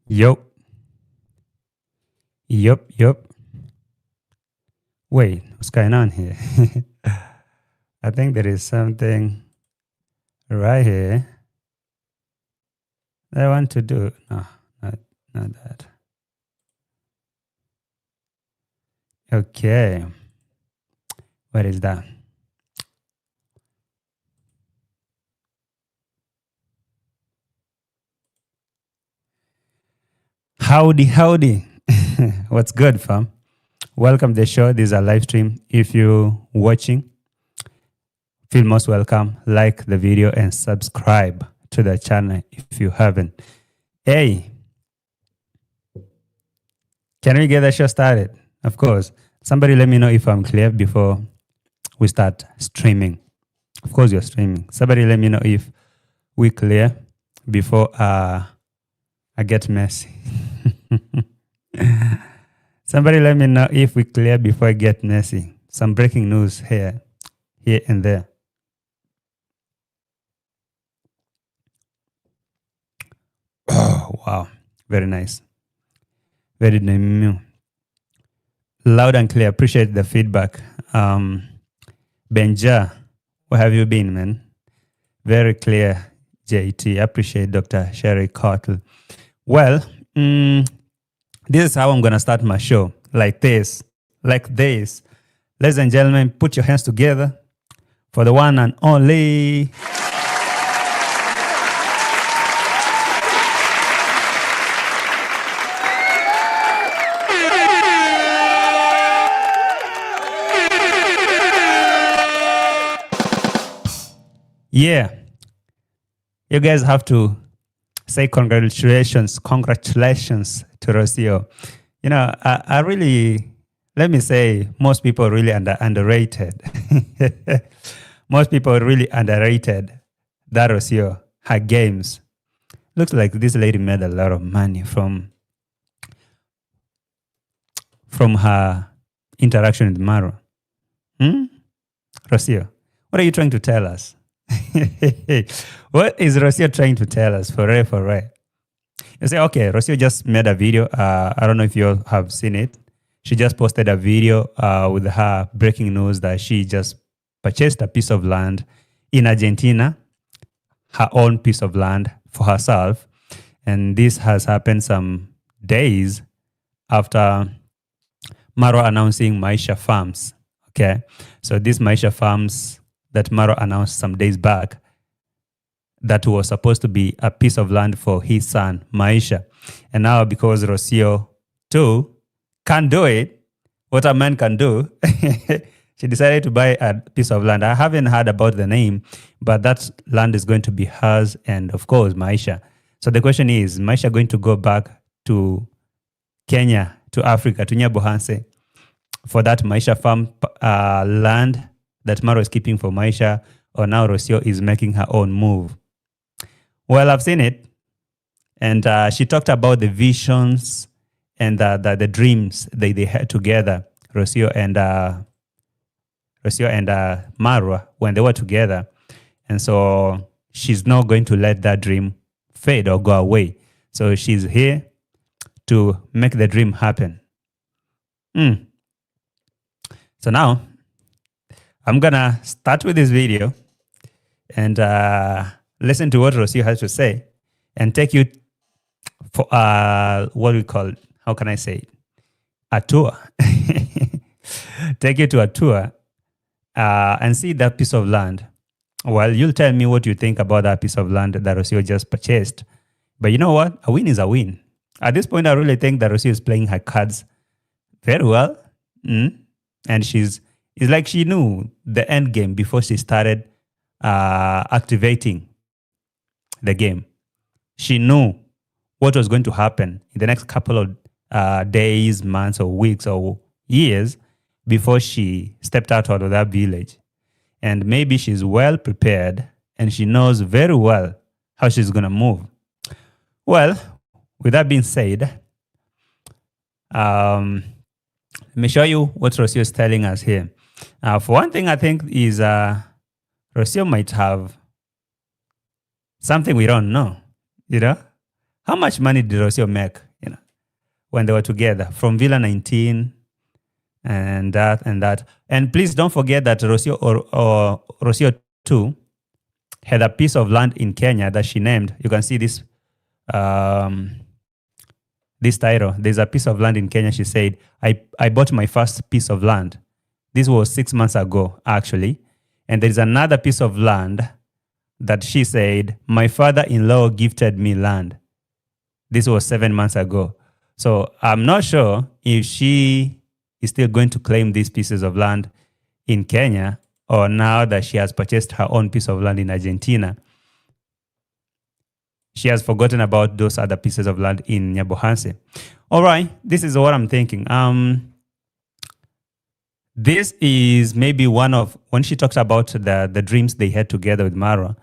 Yup. Yup. Wait, what's going on here? I think there is something right here that I want to do. No, not that. Okay. What is that? Howdy. What's good, fam? Welcome to the show. This is a live stream. If you're watching, feel most welcome. Like the video and subscribe to the channel if you haven't. Hey, can we get the show started? Of course. Somebody let me know if I'm clear before we start streaming. Of course, you're streaming. Somebody let me know if we're clear before I get messy. Somebody let me know if we're clear before I get messy. Some breaking news here and there. Oh, wow. Very nice. Very new. Loud and clear. Appreciate the feedback. Benja, where have you been, man? Very clear, JT. Appreciate Dr. Sherry Cottle. Well, this is how I'm going to start my show. Like this. Ladies and gentlemen, put your hands together for the one and only... Yeah, you guys have to say congratulations to Rocio. You know, I really, let me say, most people really underrated. Most people really underrated that Rocio, her games. Looks like this lady made a lot of money from her interaction with Maro. Rocio, what are you trying to tell us? What is Rocio trying to tell us for real? You say, okay, Rocio just made a video. I don't know if you have seen it. She just posted a video with her breaking news that she just purchased a piece of land in Argentina, her own piece of land for herself. And this has happened some days after Maro announcing Maisha farms. Okay, so these Maisha farms that Maro announced some days back, that was supposed to be a piece of land for his son, Maisha. And now because Rocio too can't do it, what a man can do, she decided to buy a piece of land. I haven't heard about the name, but that land is going to be hers and, of course, Maisha. So the question is Maisha going to go back to Kenya, to Africa, to Nyabohanse for that Maisha farm land that Maro is keeping for Maisha, or now Rocio is making her own move? Well, I've seen it. And she talked about the visions and the dreams they had together, Rocio and Marwa, when they were together. And so she's not going to let that dream fade or go away. So she's here to make the dream happen. So now, I'm going to start with this video and listen to what Rocio has to say and take you for what we call, how can I say it? A tour. Take you to a tour and see that piece of land. Well, you'll tell me what you think about that piece of land that Rocio just purchased. But you know what? A win is a win. At this point, I really think that Rocio is playing her cards very well. And it's like she knew the end game before she started activating the game. She knew what was going to happen in the next couple of days, months, or weeks, or years before she stepped out of that village. And maybe she's well prepared and she knows very well how she's going to move. Well, with that being said, let me show you what Rocio is telling us here. For one thing, I think is Rocio might have something we don't know, you know? How much money did Rocio make, you know, when they were together from Villa 19 and that and that? And please don't forget that Rocio or Rocio too had a piece of land in Kenya that she named. You can see this this title. There's a piece of land in Kenya. She said, I bought my first piece of land. This was 6 months ago, actually. And there's another piece of land that she said, my father-in-law gifted me land. This was 7 months ago. So I'm not sure if she is still going to claim these pieces of land in Kenya or now that she has purchased her own piece of land in Argentina, she has forgotten about those other pieces of land in Nyabohanse. All right, this is what I'm thinking. This is maybe one of, when she talks about the dreams they had together with Maro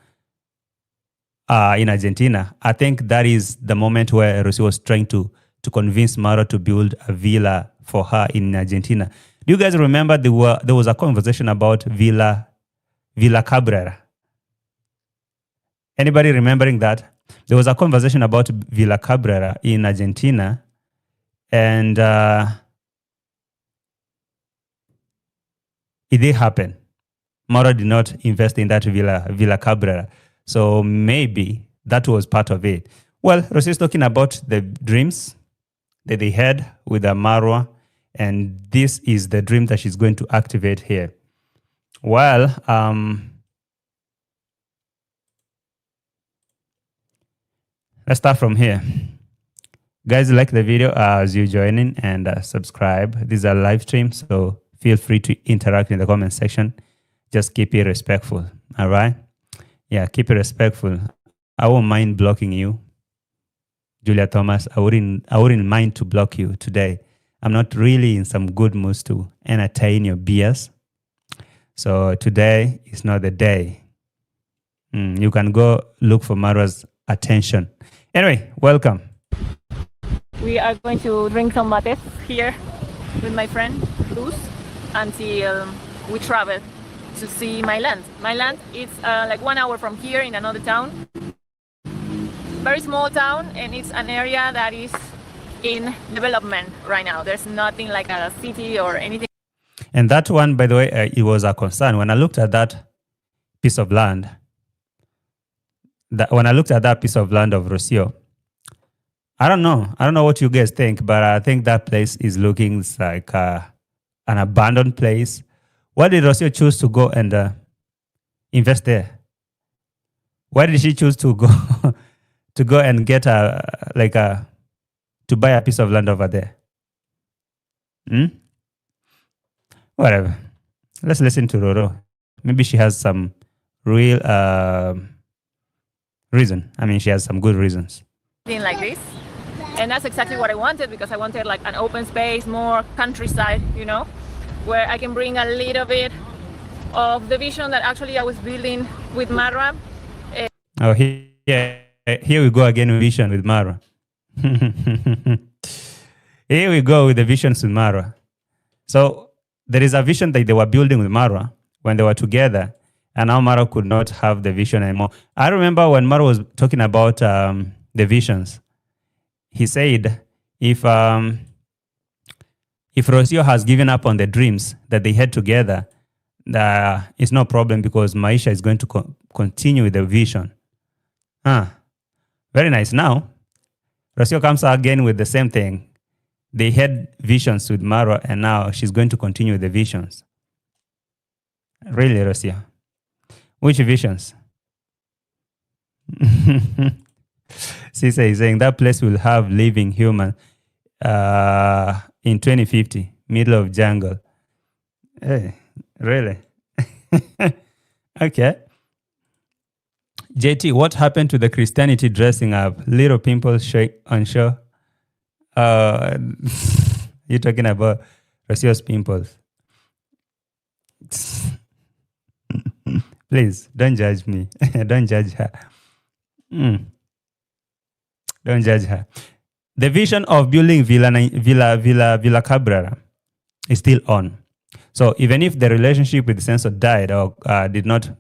in Argentina, I think that is the moment where Rocio was trying to convince Maro to build a villa for her in Argentina. Do you guys remember there was a conversation about Villa Cabrera? Anybody remembering that? There was a conversation about Villa Cabrera in Argentina, and it did happen. Maro did not invest in that Villa Cabrera. So maybe that was part of it. Well, Rocio is talking about the dreams that they had with the Marwa, and this is the dream that she's going to activate here. Well, let's start from here. Guys, like the video as you join in and subscribe. This is a live stream, so feel free to interact in the comment section. Just keep it respectful, all right? Yeah, keep it respectful. I won't mind blocking you, Julia Thomas. I wouldn't mind to block you today. I'm not really in some good moods to entertain your BS. So today is not the day. You can go look for Marwa's attention. Anyway, welcome. We are going to drink some mates here with my friend Luz until we travel to see my land. My land is like 1 hour from here in another town. Very small town, and it's an area that is in development right now. There's nothing like a city or anything. And that one, by the way, it was a concern. When I looked at that piece of land, when I looked at that piece of land of Rocio, I don't know what you guys think, but I think that place is looking like an abandoned place. Why did Rocio choose to go and invest there? Why did she choose to go to go and get to buy a piece of land over there? Hmm? Whatever. Let's listen to Roro. Maybe she has some real reason. I mean, she has some good reasons. Like this, and that's exactly what I wanted, because I wanted like an open space, more countryside, where I can bring a little bit of the vision that actually I was building with Marwa. Oh, here we go again with vision with Maro. Here we go with the visions with Maro. So there is a vision that they were building with Maro when they were together, and now Maro could not have the vision anymore. I remember when Maro was talking about the visions, he said if Rocio has given up on the dreams that they had together, it's no problem, because Maisha is going to continue with the vision. Very nice. Now, Rocio comes again with the same thing. They had visions with Marwa, and now she's going to continue with the visions. Really, Rocio? Which visions? Sisa is saying that place will have living human in 2050, middle of jungle. Hey, really? Okay. JT, what happened to the Christianity dressing up? Little pimples on show. You're talking about Rocio's pimples. Please, don't judge me. Don't judge her. Don't judge her. The vision of building Villa Cabrera is still on. So even if the relationship with the censor died or did not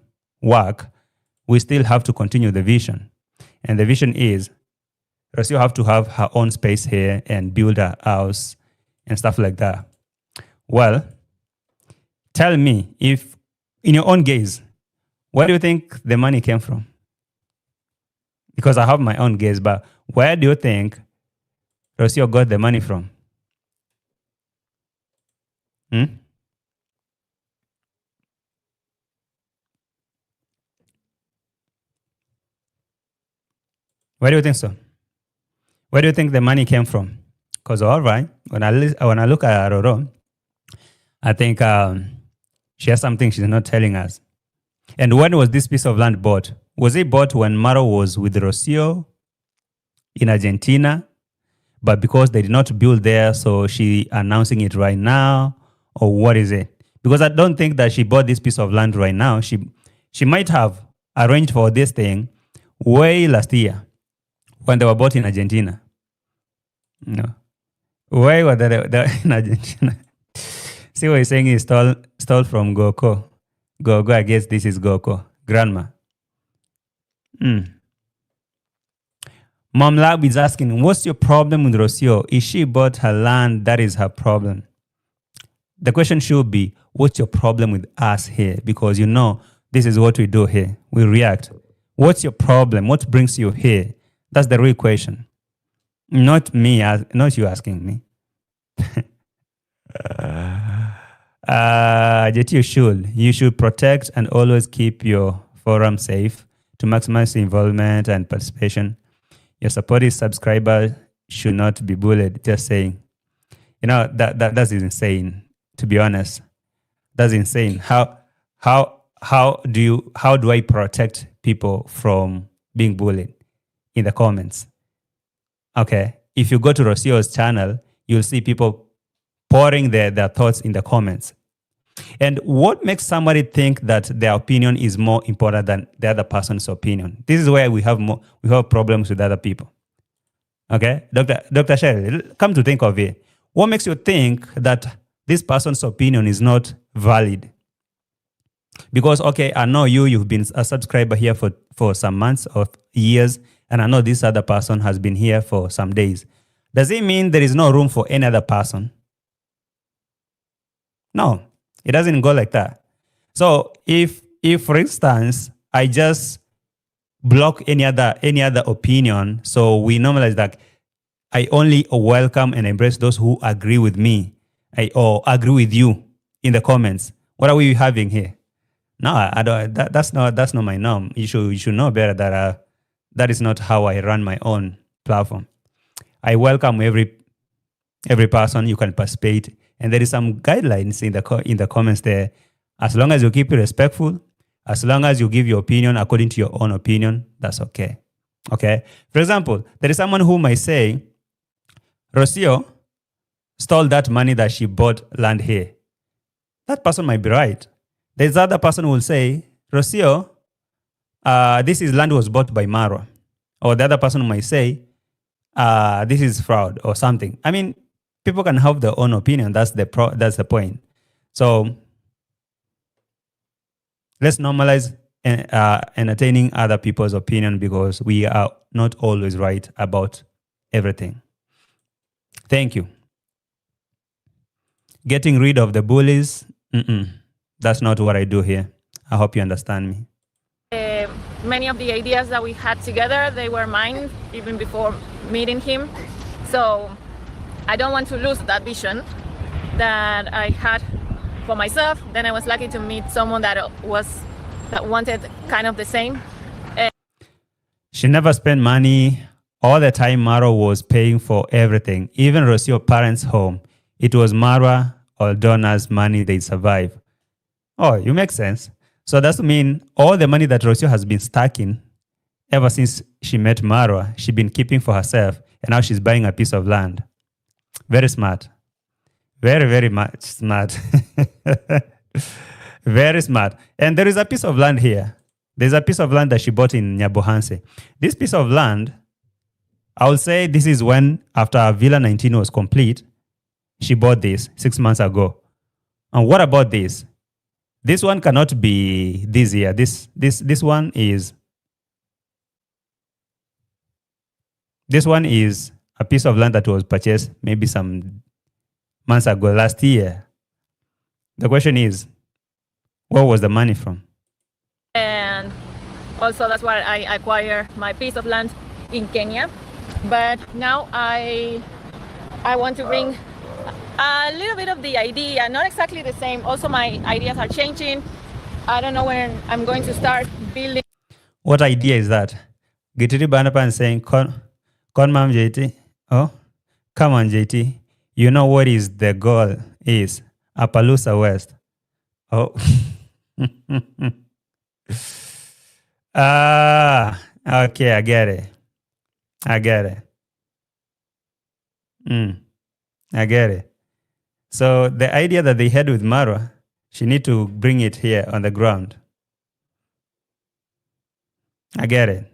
work, we still have to continue the vision. And the vision is Rocio have to have her own space here and build a house and stuff like that. Well, tell me, if in your own gaze, where do you think the money came from? Because I have my own gaze, but where do you think Rocio got the money from? Where do you think so? Where do you think the money came from? Because all right, when I look at Roro, I think she has something she's not telling us. And when was this piece of land bought? Was it bought when Maro was with Rocio in Argentina? But because they did not build there, so she announcing it right now? Or what is it? Because I don't think that she bought this piece of land right now. She might have arranged for this thing way last year when they were bought in Argentina. No. Why were they in Argentina? See what he's saying is stole from Goko. Gogo, I guess this is Goko. Grandma. Mom Lab is asking, what's your problem with Rocio? If she bought her land, that is her problem. The question should be, what's your problem with us here? Because this is what we do here. We react. What's your problem? What brings you here? That's the real question. Not me, not you asking me. You should protect and always keep your forum safe to maximize involvement and participation. Your supportive subscriber should not be bullied. Just saying, that's insane. To be honest, that's insane. How do I protect people from being bullied in the comments? Okay, if you go to Rocio's channel, you'll see people pouring their thoughts in the comments. And what makes somebody think that their opinion is more important than the other person's opinion? This is where we have problems with other people. Okay, Dr. Shelley, come to think of it, what makes you think that this person's opinion is not valid? Because, okay, I know you've been a subscriber here for some months or years, and I know this other person has been here for some days. Does it mean there is no room for any other person? No, it doesn't go like that. So if for instance, I just block any other opinion, so we normalize that I only welcome and embrace those who agree with me or agree with you in the comments. What are we having here? No, I don't. That's not my norm. You should know better that that is not how I run my own platform. I welcome every person. You can participate, and there is some guidelines in the comments there. As long as you keep it respectful, as long as you give your opinion according to your own opinion, that's okay. Okay. For example, there is someone who might say, Rocio stole that money that she bought land here. That person might be right. There's other person who will say, Rocio, this is land was bought by Marwa. Or the other person might say, this is fraud or something. I mean, people can have their own opinion. That's the point. So let's normalize entertaining other people's opinion because we are not always right about everything. Thank you. Getting rid of the bullies, that's not what I do here. I hope you understand me. Many of the ideas that we had together, they were mine even before meeting him. So I don't want to lose that vision that I had for myself. Then I was lucky to meet someone that wanted kind of the same. She never spent money. All the time Maro was paying for everything, even Rocio parents' home. It was Marwa or Donna's money they survive. Oh, you make sense. So that's mean all the money that Rocio has been stacking ever since she met Marwa, she's been keeping for herself, and now she's buying a piece of land. Very smart. Very, very much smart. Very smart. And there is a piece of land here. There's a piece of land that she bought in Nyabohanse. This piece of land, I would say this is when, after Villa 19 was complete, she bought this 6 months ago. And what about this? This one cannot be this year. This one is a piece of land that was purchased maybe some months ago, last year. The question is, where was the money from? And also that's why I acquired my piece of land in Kenya. But now I want to bring a little bit of the idea, not exactly the same. Also, my ideas are changing. I don't know when I'm going to start building. What idea is that? Gitiri Banapan saying, Con Mam JT. Oh, come on, JT. You know what is the goal is? Appaloosa West. Oh. Okay, I get it. I get it. So the idea that they had with Marwa, she need to bring it here on the ground. I get it.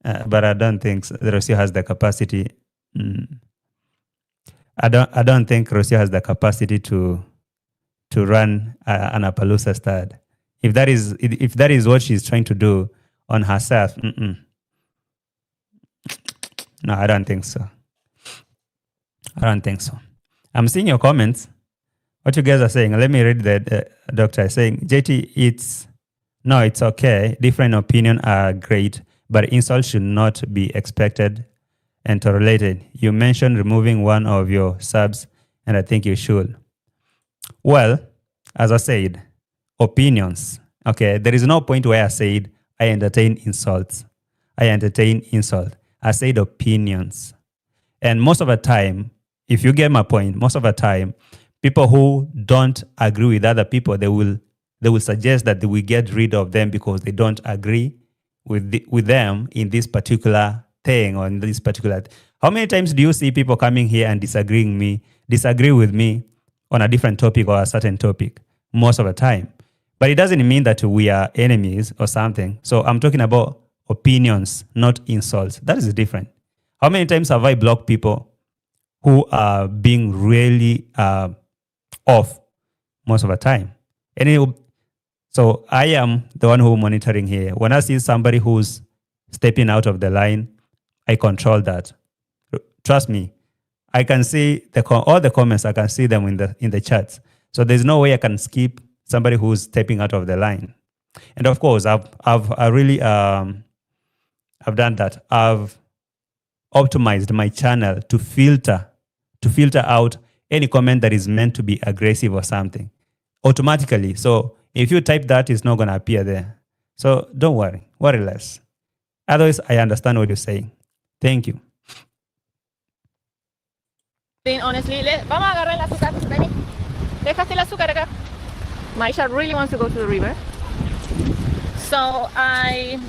But I don't think Rocio has the capacity. I don't think Rocio has the capacity to run an Appaloosa stud. If that is what she's trying to do on herself, no, I don't think so. I'm seeing your comments. What you guys are saying. Let me read the doctor saying, JT, it's okay. Different opinions are great, but insults should not be expected and tolerated. You mentioned removing one of your subs, and I think you should. Well, as I said, opinions. Okay, there is no point where I said I entertain insults. I said opinions. And most of the time, if you get my point, most of the time, people who don't agree with other people, they will suggest that we get rid of them because they don't agree with them in this particular thing or in this particular. How many times do you see people coming here and disagree with me on a different topic or a certain topic? Most of the time. But it doesn't mean that we are enemies or something. So I'm talking about opinions, not insults. That is different. How many times have I blocked people who are being really off most of the time? So I am the one who monitoring here. When I see somebody who's stepping out of the line, I control that. Trust me, I can see all the comments. I can see them in the chats. So there's no way I can skip somebody who's stepping out of the line. And of course, I've really done that. I've optimized my channel to filter out any comment that is meant to be aggressive or something automatically. So if you type that, it's not going to appear there. So don't worry less. Otherwise, I understand what you're saying. Thank you. Honestly, vamos a agarrar el azúcar. Ven. Dejaste el azúcar acá. Maisha really wants to go to the river. So my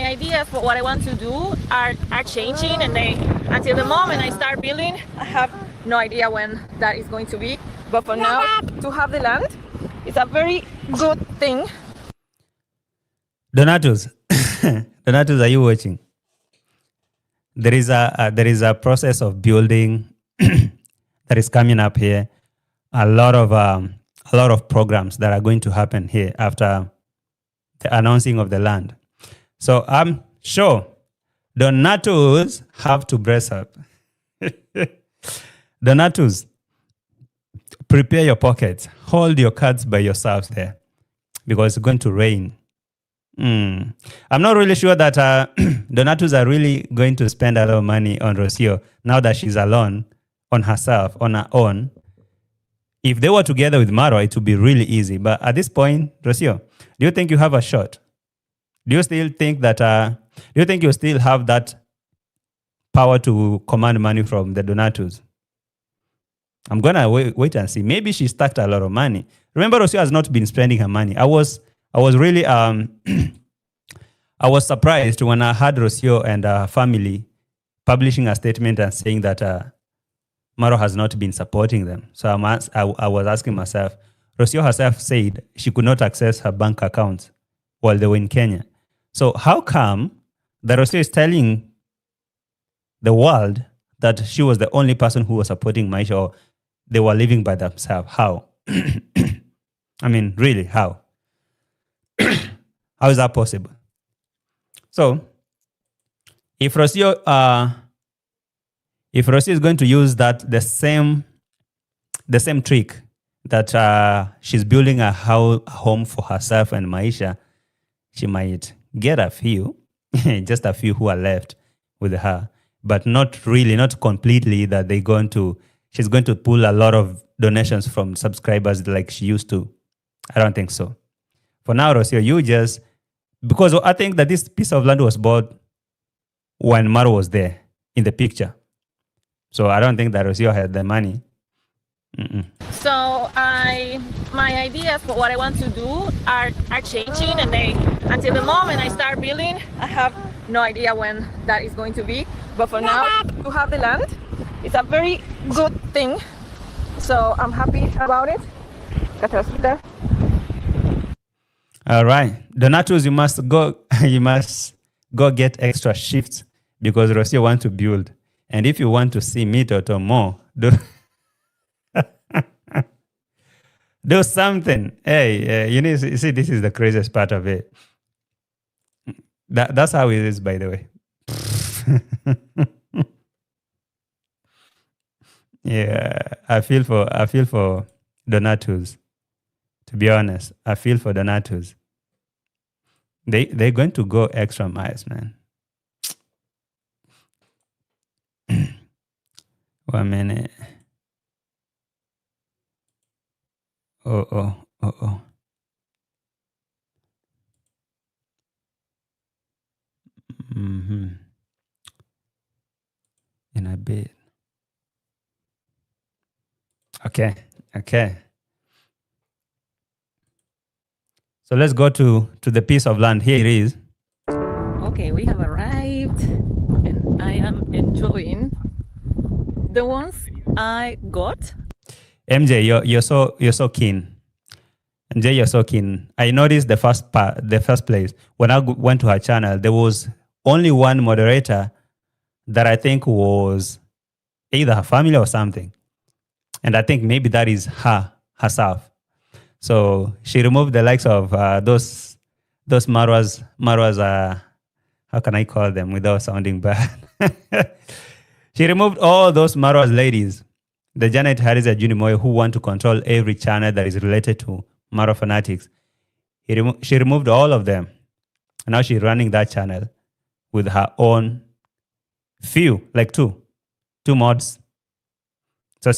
ideas for what I want to do are changing, and until the moment I start building, I have no idea when that is going to be. But for now, to have the land is a very good thing. Donatus, Donatus, are you watching? There is a process of building that is coming up here. A lot of programs that are going to happen here after the announcing of the land. So I'm sure Donatus have to brace up. Donatus, prepare your pockets. Hold your cards by yourselves there because it's going to rain. I'm not really sure that Donatus are really going to spend a lot of money on Rocio now that she's alone, on herself, on her own. If they were together with Maro, it would be really easy. But at this point, Rocio, do you think you have a shot? Do you still think that? Do you think you still have that power to command money from the Donatus? I'm gonna wait and see. Maybe she stacked a lot of money. Remember, Rocio has not been spending her money. I was really I was surprised when I heard Rocio and her family publishing a statement and saying that Maro has not been supporting them. So I was asking myself, Rocio herself said she could not access her bank accounts while they were in Kenya. So how come that Rocio is telling the world that she was the only person who was supporting Maisha, or they were living by themselves? How? I mean, really, how? How is that possible? So, if Rocio is going to use the same trick that she's building a home for herself and Maisha, she might get a few, just a few who are left with her, but not completely that she's going to pull a lot of donations from subscribers like she used to. I don't think so. For now, Rocio, because I think that this piece of land was bought when Maro was there in the picture. So I don't think that Rocio had the money. So my ideas for what I want to do are changing, and until the moment I start building, I have no idea when that is going to be. But for now, to have the land is a very good thing. So I'm happy about it. All right, Donatus, you must go get extra shifts because Rocio wants to build. And if you want to see me or more, do something. Hey, you see, this is the craziest part of it. That's how it is, by the way. Yeah, I feel for Donatus. To be honest, I feel for Donatus. They're going to go extra miles, man. 1 minute. Oh. In a bit. Okay. So let's go to the piece of land. Here it is. Okay, we have arrived, and I am enjoying the ones I got. MJ, you're so keen. MJ, you're so keen. I noticed the first place when I went to her channel, there was only one moderator that I think was either her family or something, and I think maybe that is herself. So she removed the likes of those Marwas. How can I call them without sounding bad? She removed all those Marwas ladies, the Janet Harris and Juni Moyo, who want to control every channel that is related to Maro fanatics. She removed all of them. And now she's running that channel with her own few, like two mods. So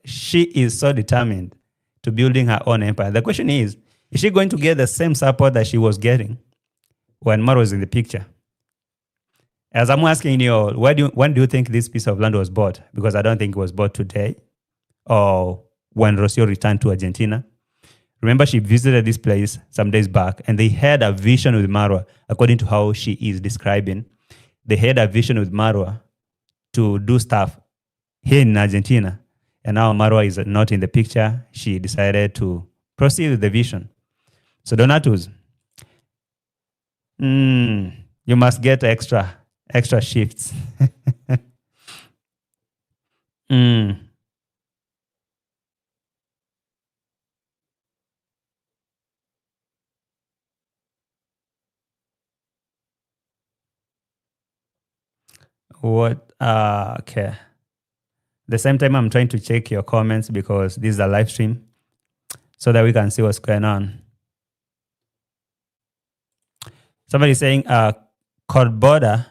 she is so determined to building her own empire. The question is she going to get the same support that she was getting when Maro was in the picture? As I'm asking you, when do you think this piece of land was bought? Because I don't think it was bought today or when Rocio returned to Argentina. Remember, she visited this place some days back and they had a vision with Marwa, according to how she is describing. They had a vision with Marwa to do stuff here in Argentina. And now Marwa is not in the picture. She decided to proceed with the vision. So Donatus, you must get extra shifts. What? Okay. The same time, I'm trying to check your comments because this is a live stream so that we can see what's going on. Somebody saying Cordoba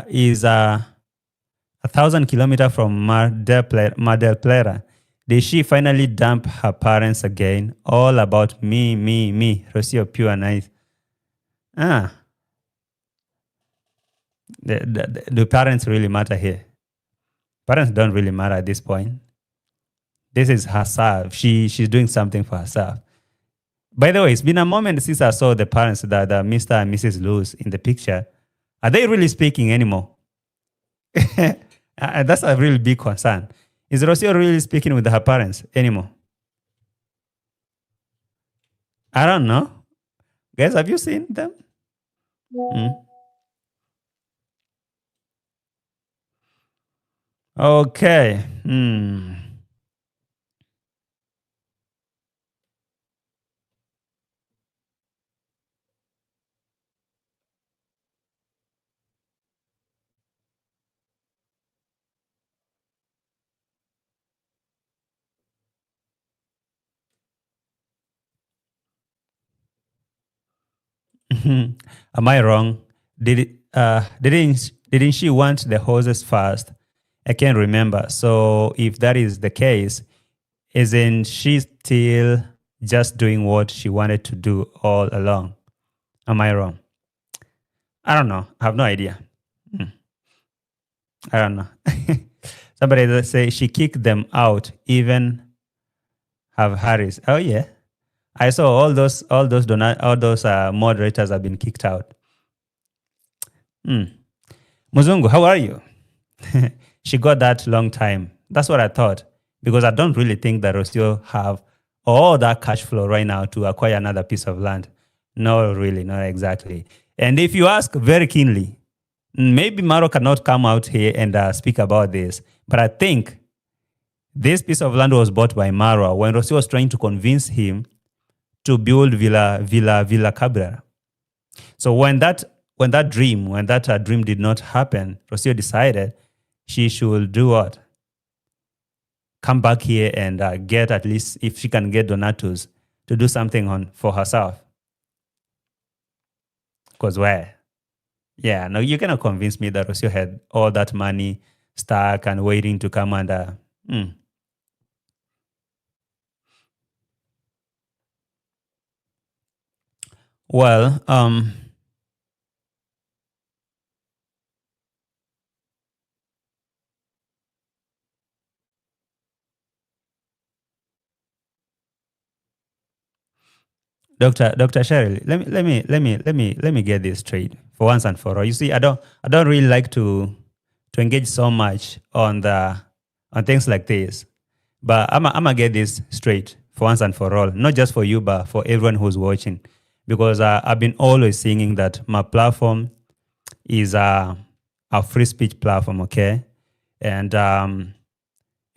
is 1,000 kilometers from Mar del Plata. Did she finally dump her parents again? All about me. Rocio, pure nice. The parents really matter here? Parents don't really matter at this point. This is herself. She's doing something for herself. By the way, it's been a moment since I saw the parents, the Mr. and Mrs. Luz in the picture. Are they really speaking anymore? That's a really big concern. Is Rocio really speaking with her parents anymore? I don't know. Guys, have you seen them? Okay. Am I wrong? Didn't she want the horses first? I can't remember. So if that is the case, isn't she still just doing what she wanted to do all along? Am I wrong? I don't know. I have no idea. I don't know. Somebody that say she kicked them out, even have Harris. Oh yeah, I saw all those moderators have been kicked out. Muzungu, how are you? She got that long time. That's what I thought, because I don't really think that Rocio have all that cash flow right now to acquire another piece of land. No, really, not exactly. And if you ask very keenly, maybe Maro cannot come out here and speak about this, but I think this piece of land was bought by Maro when Rocio was trying to convince him to build Villa Cabrera. So when that dream did not happen, Rocio decided she should do what? Come back here and get, at least if she can get Donatus, to do something for herself. Because where? Yeah, no, you cannot convince me that Rocio had all that money stuck and waiting to come and... Well, Dr. Cheryl, let me get this straight for once and for all. You see, I don't really like to engage so much on things like this, but I'm gonna get this straight for once and for all, not just for you, but for everyone who's watching, because I've been always singing that my platform is a free speech platform, okay, and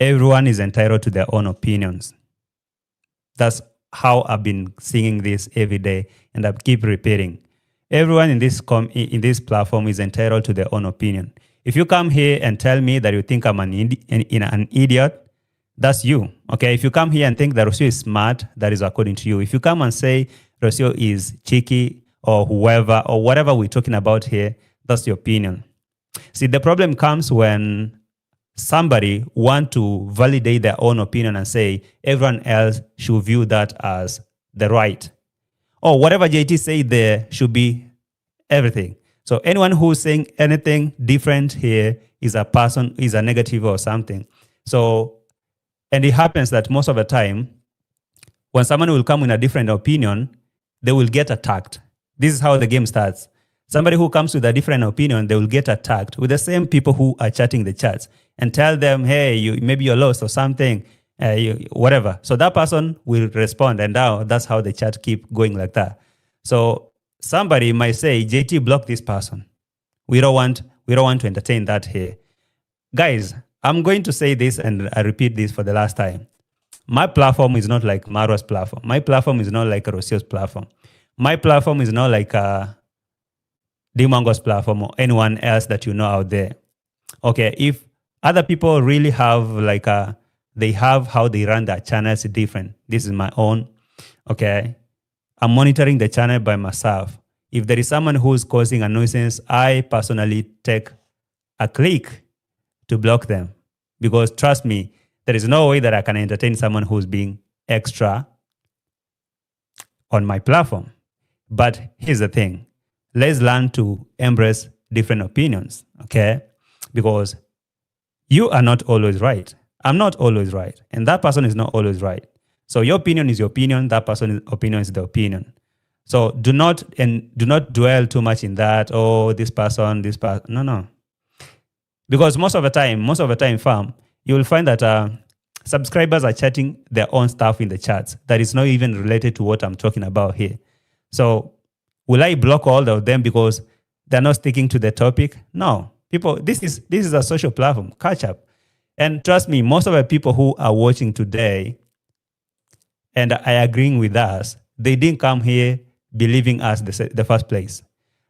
everyone is entitled to their own opinions. That's how I've been singing this every day, and I keep repeating. Everyone in this platform is entitled to their own opinion. If you come here and tell me that you think I'm an idiot, that's you. Okay. If you come here and think that Rocio is smart, that is according to you. If you come and say Rocio is cheeky or whoever or whatever we're talking about here, that's your opinion. See, the problem comes when somebody want to validate their own opinion and say everyone else should view that as the right. Or whatever JT said there should be everything. So anyone who's saying anything different here is a person, is a negative or something. So, and it happens that most of the time, when someone will come with a different opinion, they will get attacked. This is how the game starts. Somebody who comes with a different opinion, they will get attacked with the same people who are chatting the chats and tell them, hey, maybe you're lost or something, whatever. So that person will respond, and now that's how the chat keep going like that. So somebody might say, JT, block this person. We don't want to entertain that here. Guys, I'm going to say this, and I repeat this for the last time. My platform is not like Marwa's platform. My platform is not like Rocio's platform. My platform is not like Dimango's platform or anyone else that you know out there. Okay, if other people really have they have how they run their channels different. This is my own. Okay, I'm monitoring the channel by myself. If there is someone who's causing a nuisance, I personally take a click to block them. Because trust me, there is no way that I can entertain someone who's being extra on my platform. But here's the thing. Let's learn to embrace different opinions, okay? Because you are not always right. I'm not always right. And that person is not always right. So your opinion is your opinion. That person's opinion is the opinion. So do not dwell too much in that. Oh, this person. No. Because most of the time, fam, you will find that subscribers are chatting their own stuff in the chats that is not even related to what I'm talking about here. So will I block all of them because they're not sticking to the topic? No. People, this is a social platform. Catch up. And trust me, most of the people who are watching today and are agreeing with us, they didn't come here believing us the first place.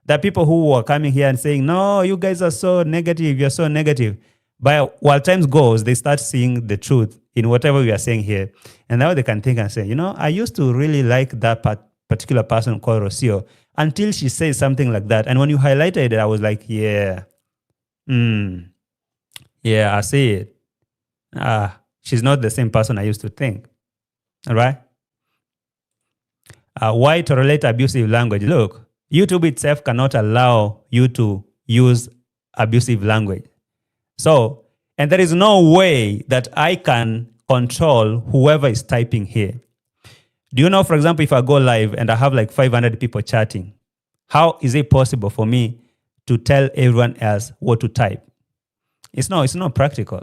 There are people who are coming here and saying, no, you guys are so negative. You're so negative. But while time goes, they start seeing the truth in whatever we are saying here. And now they can think and say, I used to really like that particular person called Rocio until she says something like that. And when you highlighted it, I was like, yeah, I see it. She's not the same person I used to think. All right? Why tolerate abusive language? Look, YouTube itself cannot allow you to use abusive language. So, and there is no way that I can control whoever is typing here. Do you know, for example, if I go live and I have like 500 people chatting, how is it possible for me to tell everyone else what to type? It's not practical.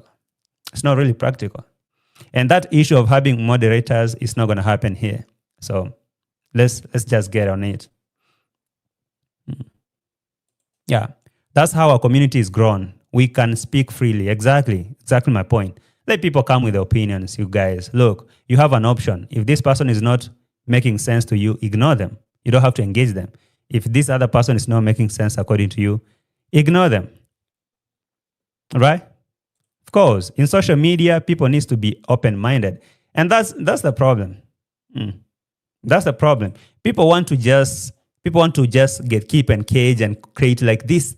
It's not really practical. And that issue of having moderators is not going to happen here. So let's just get on it. Yeah, that's how our community is grown. We can speak freely. Exactly my point. Let people come with their opinions, you guys. Look, you have an option. If this person is not making sense to you, ignore them. You don't have to engage them. If this other person is not making sense according to you, ignore them. All right? Of course, in social media, people need to be open-minded. And that's the problem. That's the problem. People want to just keep and cage and create like this.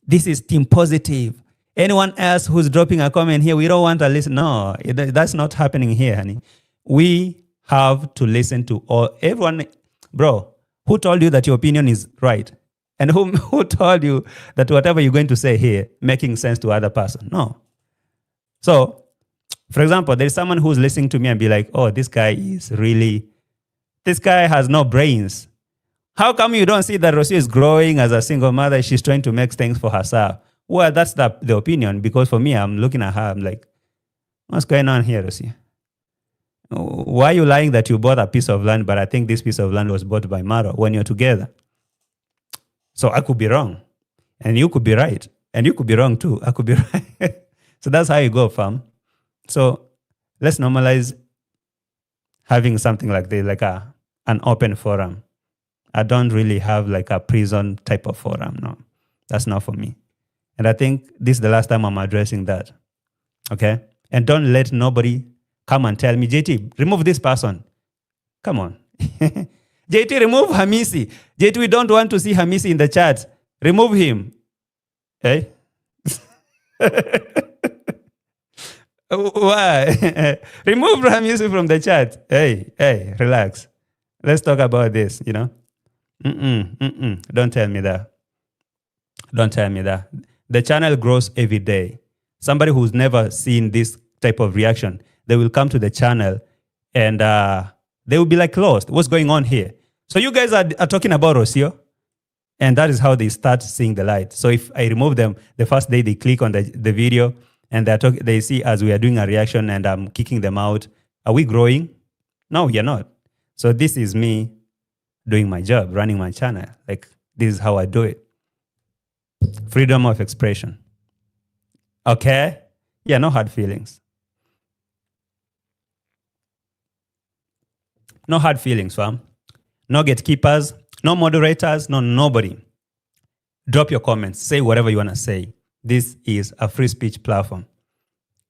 This is team positive. Anyone else who's dropping a comment here, we don't want to listen. No, that's not happening here, honey. We have to listen to everyone. Bro, who told you that your opinion is right? And who told you that whatever you're going to say here making sense to other person? No. So, for example, there's someone who's listening to me and be like, oh, this guy has no brains. How come you don't see that Rocio is growing as a single mother? She's trying to make things for herself. Well, that's the opinion. Because for me, I'm looking at her. I'm like, what's going on here, Rocio? Why are you lying that you bought a piece of land, but I think this piece of land was bought by Maro when you're together? So I could be wrong. And you could be right. And you could be wrong too. I could be right. So that's how you go, fam. So let's normalize having something like this, like an open forum. I don't really have like a prison type of forum. No, that's not for me. And I think this is the last time I'm addressing that. Okay? And don't let nobody come and tell me, JT, remove this person. Come on. JT, remove Hamisi. JT, we don't want to see Hamisi in the chat. Remove him. Eh? Why? Remove Ramisi from the chat. Hey, relax. Let's talk about this, you know? Don't tell me that. Don't tell me that. The channel grows every day. Somebody who's never seen this type of reaction, they will come to the channel and they will be like lost. What's going on here? So you guys are talking about Rocio, and that is how they start seeing the light. So if I remove them, the first day they click on the video and they see as we are doing a reaction and I'm kicking them out. Are we growing? No, we are not. So this is me doing my job, running my channel. Like, this is how I do it. Freedom of expression. Okay? Yeah, no hard feelings. No hard feelings, fam. No gatekeepers, no moderators, no nobody. Drop your comments. Say whatever you want to say. This is a free speech platform.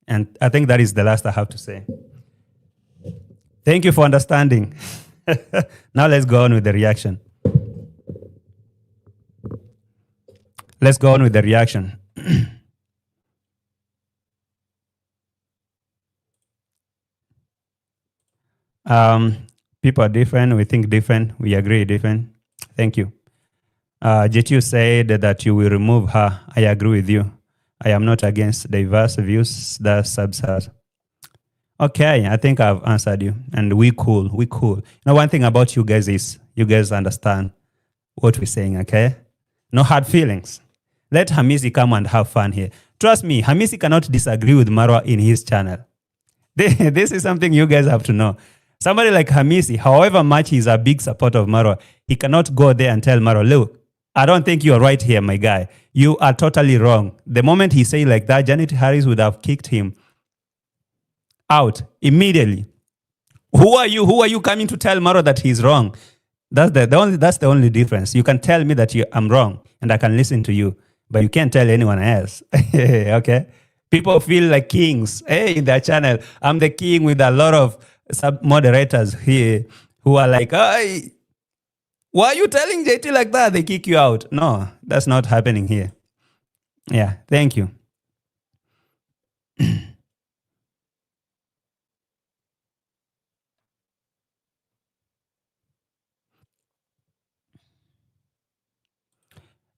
And I think that is the last I have to say. Thank you for understanding. Now let's go on with the reaction. Let's go on with the reaction. People are different. We think different. We agree different. Thank you. JTU said that you will remove her. I agree with you. I am not against diverse views that subsets. Okay, I think I've answered you. And we cool. Now, one thing about you guys is you guys understand what we're saying, okay? No hard feelings. Let Hamisi come and have fun here. Trust me, Hamisi cannot disagree with Marwa in his channel. This is something you guys have to know. Somebody like Hamisi, however much he's a big supporter of Maro, he cannot go there and tell Maro, look, I don't think you're right here, my guy. You are totally wrong. The moment he say like that, Janet Harris would have kicked him out immediately. Who are you? Who are you coming to tell Maro that he's wrong? That's the only difference. You can tell me that I'm wrong and I can listen to you, but you can't tell anyone else. Okay? People feel like kings. Hey, in their channel, I'm the king with a lot of sub-moderators here who are like, hey, why are you telling JT like that? They kick you out. No, that's not happening here. Yeah, thank you.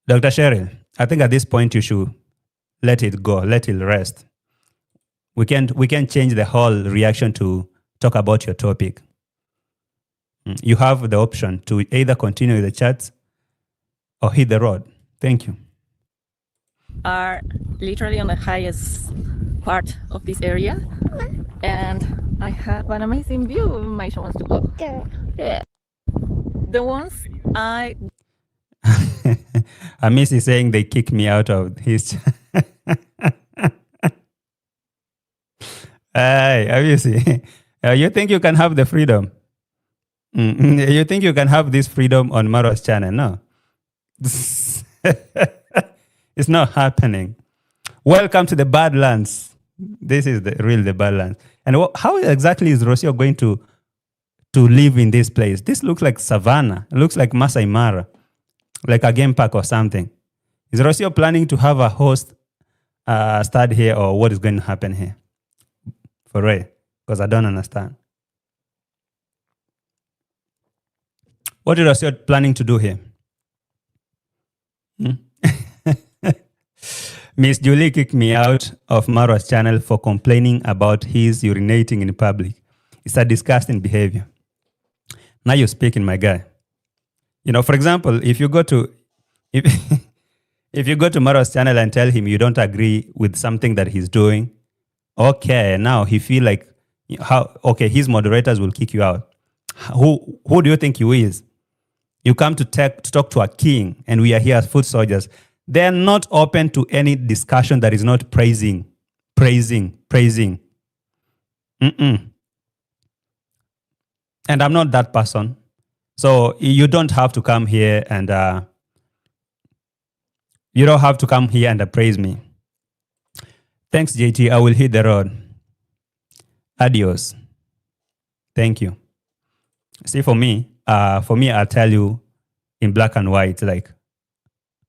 Dr. Cheryl, I think at this point you should let it go, let it rest. We can't change the whole reaction to talk about your topic. You have the option to either continue with the chats or hit the road. Thank you. Are literally on the highest part of this area, and I have an amazing view. Maisha wants to go. Yeah. The ones I Amis is saying they kick me out of his. Hey, obviously, you think you can have the freedom? You think you can have this freedom on Maro's channel? No. It's not happening. Welcome to the Badlands. This is the Badlands. And how exactly is Rocio going to live in this place? This looks like savannah. It looks like Masai Mara, like a game park or something. Is Rocio planning to have a host start here, or what is going to happen here? For real, because I don't understand. What is Rocio planning to do here? Miss Julie kicked me out of Marwa's channel for complaining about his urinating in public. It's a disgusting behavior. Now you're speaking, my guy. You know, for example, if you go to Marwa's channel and tell him you don't agree with something that he's doing, okay, now he feel like his moderators will kick you out. Who do you think you is? You come to talk to a king, and we are here as foot soldiers. They're not open to any discussion that is not praising. And I'm not that person. So you don't have to come here and praise me. Thanks, JT. I will hit the road. Adios. Thank you. See, for me, I'll tell you in black and white, like,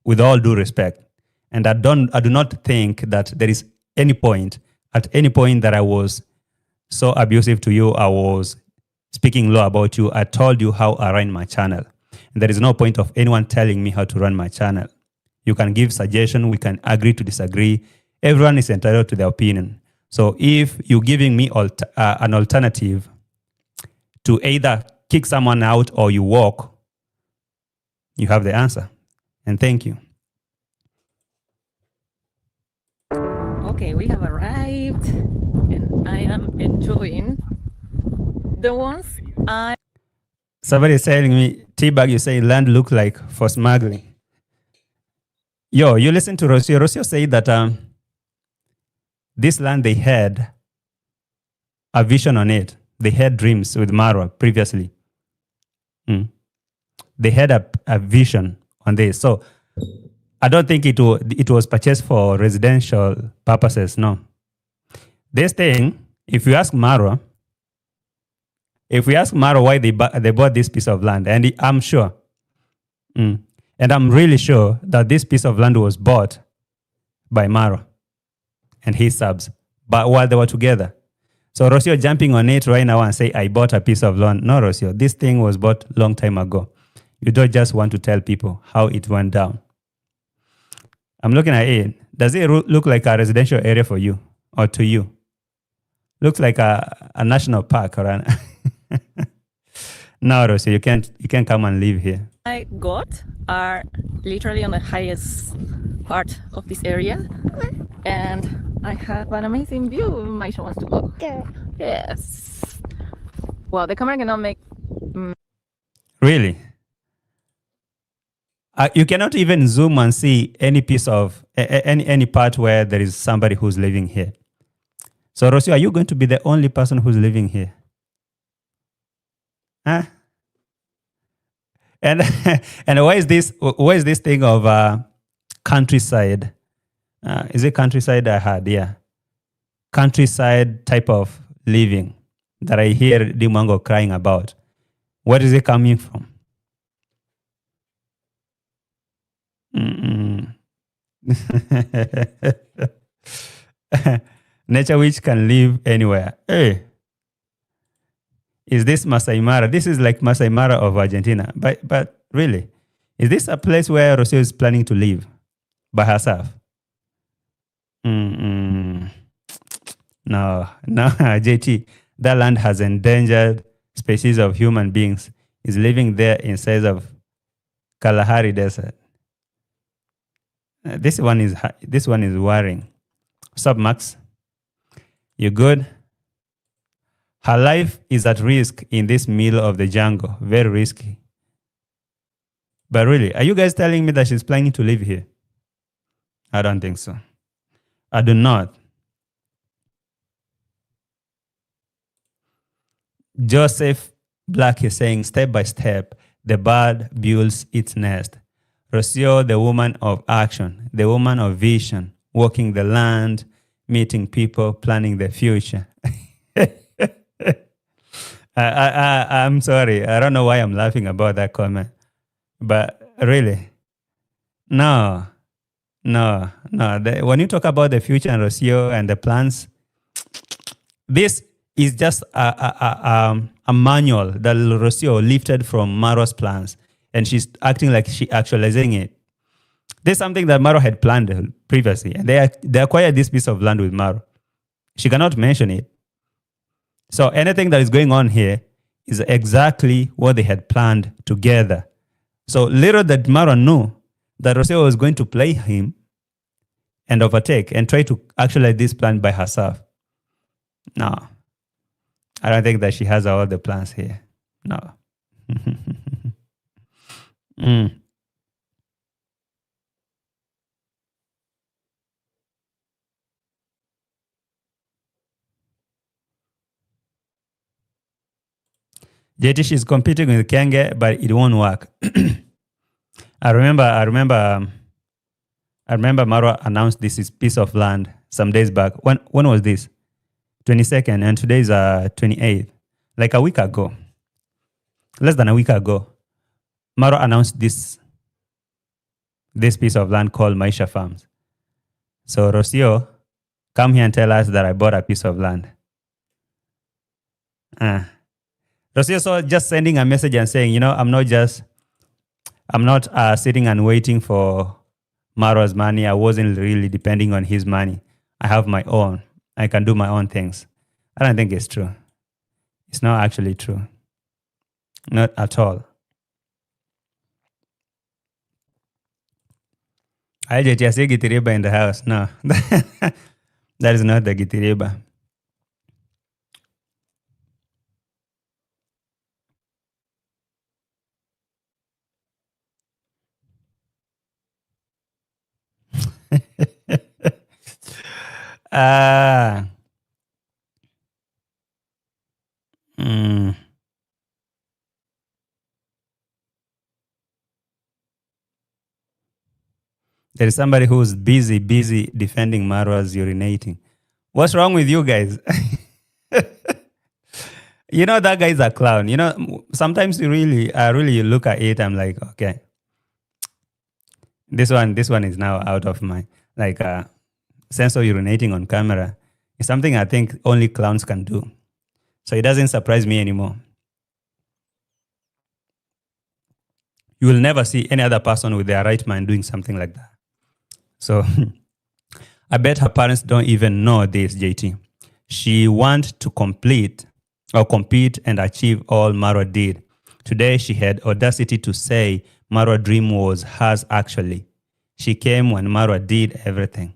with all due respect. And I do not think that there is any point at any point that I was so abusive to you, I was speaking low about you, I told you how I run my channel. And there is no point of anyone telling me how to run my channel. You can give suggestion, we can agree to disagree. Everyone is entitled to their opinion. So if you're giving me an alternative to either kick someone out or you walk, you have the answer. And thank you. Okay, we have arrived and I am enjoying the ones I... Somebody is telling me, T-Bag, you say land look like for smuggling. Yo, you listen to Rocio. Rocio said that this land, they had a vision on it. They had dreams with Marwa previously. They had a vision on this. So I don't think it was purchased for residential purposes, no. This thing, if we ask Marwa why they bought this piece of land, and I'm sure, and I'm really sure that this piece of land was bought by Maro and his subs, but while they were together. So Rocio jumping on it right now and say, I bought a piece of land. No, Rocio, this thing was bought long time ago. You don't just want to tell people how it went down. I'm looking at it. Does it look like a residential area for you or to you? Looks like a national park or an No, Rocio, you can't come and live here. I got are literally on the highest part of this area, and I have an amazing view. Maisha wants to go. Yes. Wow, the camera cannot make. Really? You cannot even zoom and see any piece of any part where there is somebody who's living here. So, Rocio, are you going to be the only person who's living here? Huh? And and why is this thing of countryside? Is it countryside I had? Yeah, countryside type of living that I hear Dimango crying about. Where is it coming from? Nature which can live anywhere. Hey. Is this Masai Mara? This is like Masai Mara of Argentina. But really, is this a place where Rocio is planning to live by herself? No, JT. That land has endangered species of human beings. Is living there inside of Kalahari Desert. This one is worrying. What's up, Max? You good? Her life is at risk in this middle of the jungle. Very risky. But really, are you guys telling me that she's planning to live here? I don't think so. I do not. Joseph Black is saying, step by step, the bird builds its nest. Rocio, the woman of action, the woman of vision, walking the land, meeting people, planning the future. I'm sorry. I don't know why I'm laughing about that comment. But really, no. When you talk about the future and Rocio and the plans, this is just a manual that Rocio lifted from Maro's plans. And she's acting like she's actualizing it. There's something that Maro had planned previously. And they acquired this piece of land with Maro. She cannot mention it. So anything that is going on here is exactly what they had planned together. So little that Maro knew that Rocio was going to play him and overtake and try to actualize this plan by herself. No. I don't think that she has all the plans here. No. JT, she's competing with Kenge, but it won't work. I remember Marwa announced this piece of land some days back. When was this? 22nd, and today is 28th. Like a week ago. Less than a week ago. Marwa announced this piece of land called Maisha Farms. So Rocio come here and tell us that I bought a piece of land. Rocio so just sending a message and saying, I'm not sitting and waiting for Maro's money. I wasn't really depending on his money. I have my own. I can do my own things. I don't think it's true. It's not actually true. Not at all. I just see Gitiriba in the house. No, that is not the Gitiriba. There is somebody who's busy defending Marwa's urinating. What's wrong with you guys? That guy's a clown. Sometimes you really look at it. I'm like, okay, this one is now out of my sense of urinating on camera. It's something I think only clowns can do. So it doesn't surprise me anymore. You will never see any other person with their right mind doing something like that. So I bet her parents don't even know this, JT. She wants to compete and achieve all Maro did. Today she had audacity to say Maro's dream was hers actually. She came when Maro did everything.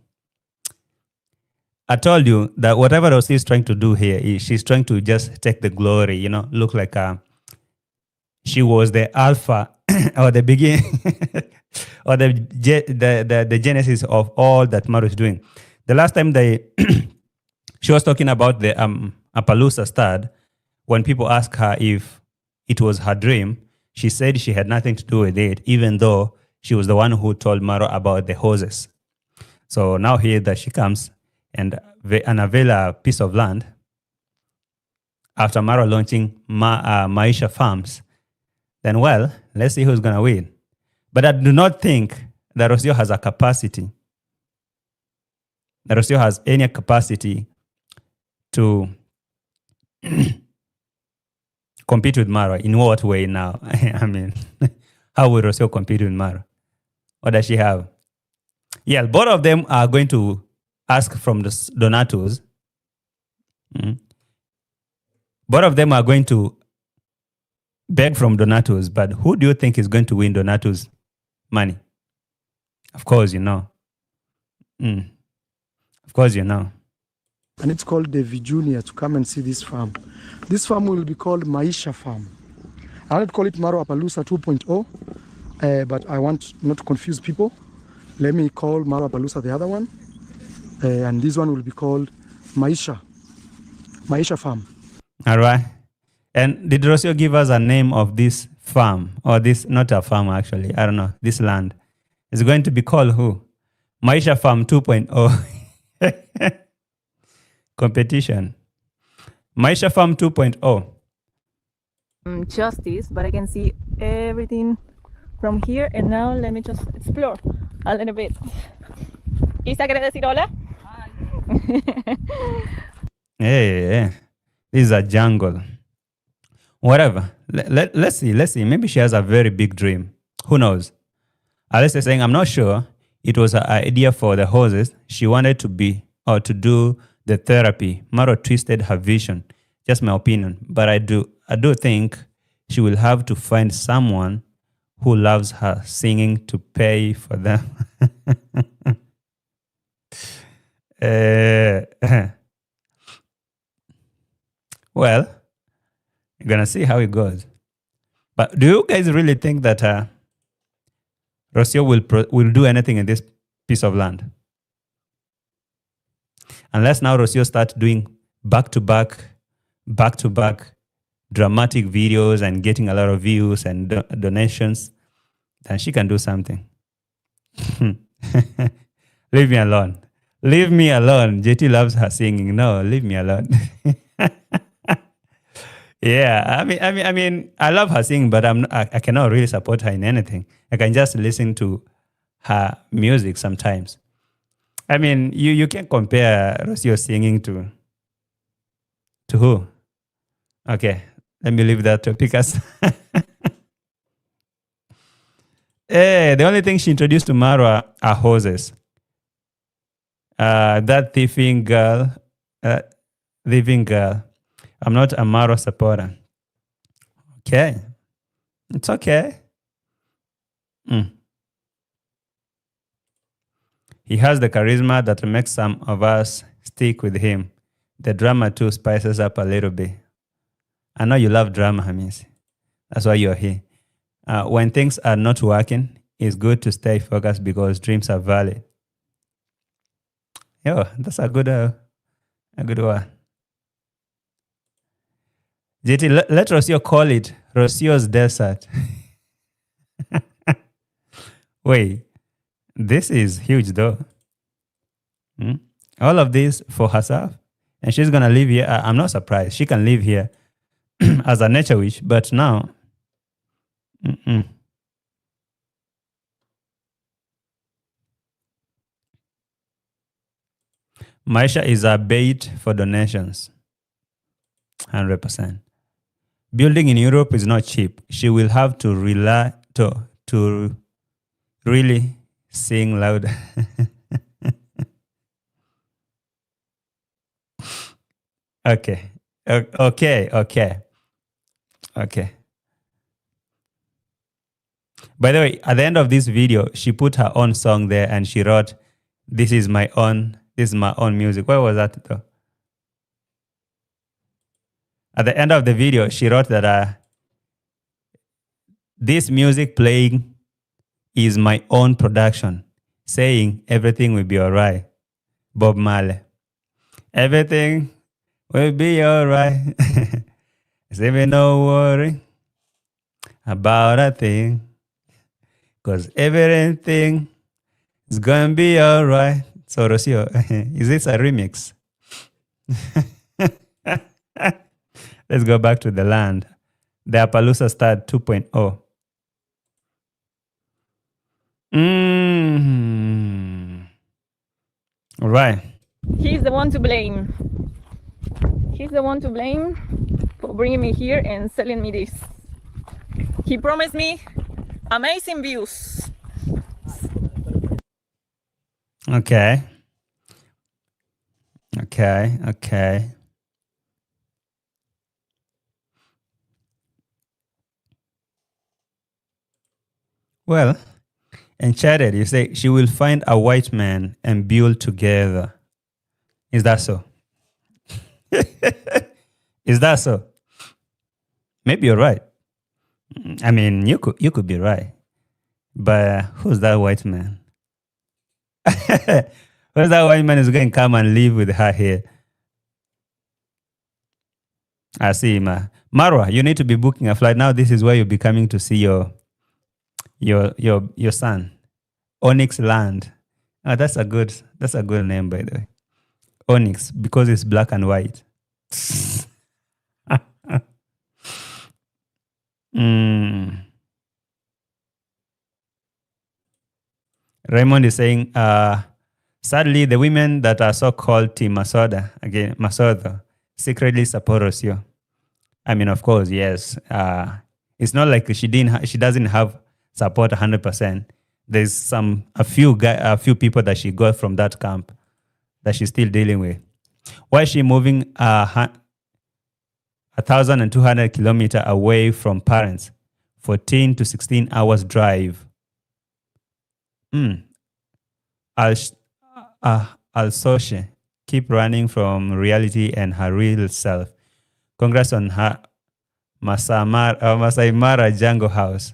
I told you that whatever Rocio is trying to do here is she's trying to just take the glory, look like she was the alpha or the beginning or the genesis of all that Maro is doing. The last time she was talking about the Appaloosa stud, when people asked her if it was her dream, she said she had nothing to do with it, even though she was the one who told Maro about the horses. So now here that she comes and unveil a piece of land after Maro launching Maisha farms, then let's see who's going to win. But I do not think that Rocio has a capacity. That Rocio has any capacity to compete with Maro. In what way now? I mean, how will Rocio compete with Maro? What does she have? Yeah, both of them are going to ask from the Donatus. Both of them are going to beg from Donatus, but who do you think is going to win Donatus' money? Of course, you know. Of course, you know. And it's called David Jr. to come and see this farm. This farm will be called Maisha farm. I would call it Maro Appaloosa 2.0, but I want not to confuse people. Let me call Maro Appaloosa the other one. And this one will be called Maisha farm. All right. And did Rocio give us a name of this farm? Or this, not a farm actually, I don't know, this land. It's going to be called who? Maisha Farm 2.0. Competition. Maisha Farm 2.0. Just this, but I can see everything from here. And now let me just explore a little bit. Isa, ¿quieres decir hola? Hey, this is a jungle. Whatever. Let's see. Maybe she has a very big dream. Who knows? Alice is saying, I'm not sure. It was her idea for the horses. She wanted to do the therapy. Maro twisted her vision. Just my opinion. But I do think she will have to find someone who loves her singing to pay for them. Well, you're going to see how it goes. But do you guys really think that Rocio will do anything in this piece of land? Unless now Rocio starts doing back-to-back dramatic videos and getting a lot of views and donations, then she can do something. Leave me alone. Leave me alone. JT loves her singing. No, leave me alone. Yeah, I mean, I love her singing, but I cannot really support her in anything. I can just listen to her music sometimes. I mean, you can compare Rocio singing to who? Okay, let me leave that topic as. Hey, the only thing she introduced to Marwa are horses. That thieving girl, thieving girl. I'm not a Maro supporter. Okay, it's okay. Mm. He has the charisma that makes some of us stick with him. The drama too spices up a little bit. I know you love drama, Hamis. That's why you're here. When things are not working, it's good to stay focused because dreams are valid. Yo, that's a good one. JT, let Rocio call it Rocio's desert. Wait, this is huge though. All of this for herself, and she's gonna live here. I'm not surprised. She can live here as a nature witch, but now, Maisha is a bait for donations. 100%. Building in Europe is not cheap. She will have to rely to really sing loud. Okay. By the way, at the end of this video, she put her own song there and she wrote, this is my own music. Where was that though? At the end of the video, she wrote that this music playing is my own production, saying everything will be all right. Bob Marley. Everything will be all right. Say me no worry about a thing, because everything is going to be all right. So, Rocio, is this a remix? Let's go back to the land. The Appaloosa Start 2.0. All right. He's the one to blame. He's the one to blame for bringing me here and selling me this. He promised me amazing views. Okay. Well, enchanted, you say she will find a white man and build together. Is that so? Is that so? Maybe you're right. I mean, you could be right. But who's that white man? Who's that white man who's going to come and live with her here? I see, Marwa, you need to be booking a flight. Now this is where you'll be coming to see your son. Onyx Land. Oh, that's a good name, by the way. Onyx, because it's black and white. Raymond is saying, sadly, the women that are so-called Team Masoda, secretly support Rocio. I mean, of course, yes. It's not like she doesn't have support 100%. There's a few people that she got from that camp that she's still dealing with. Why is she moving 1,200 kilometers away from parents? 14 to 16 hours drive. Al-Soche, keep running from reality and her real self. Congrats on her Masai Mara Django house.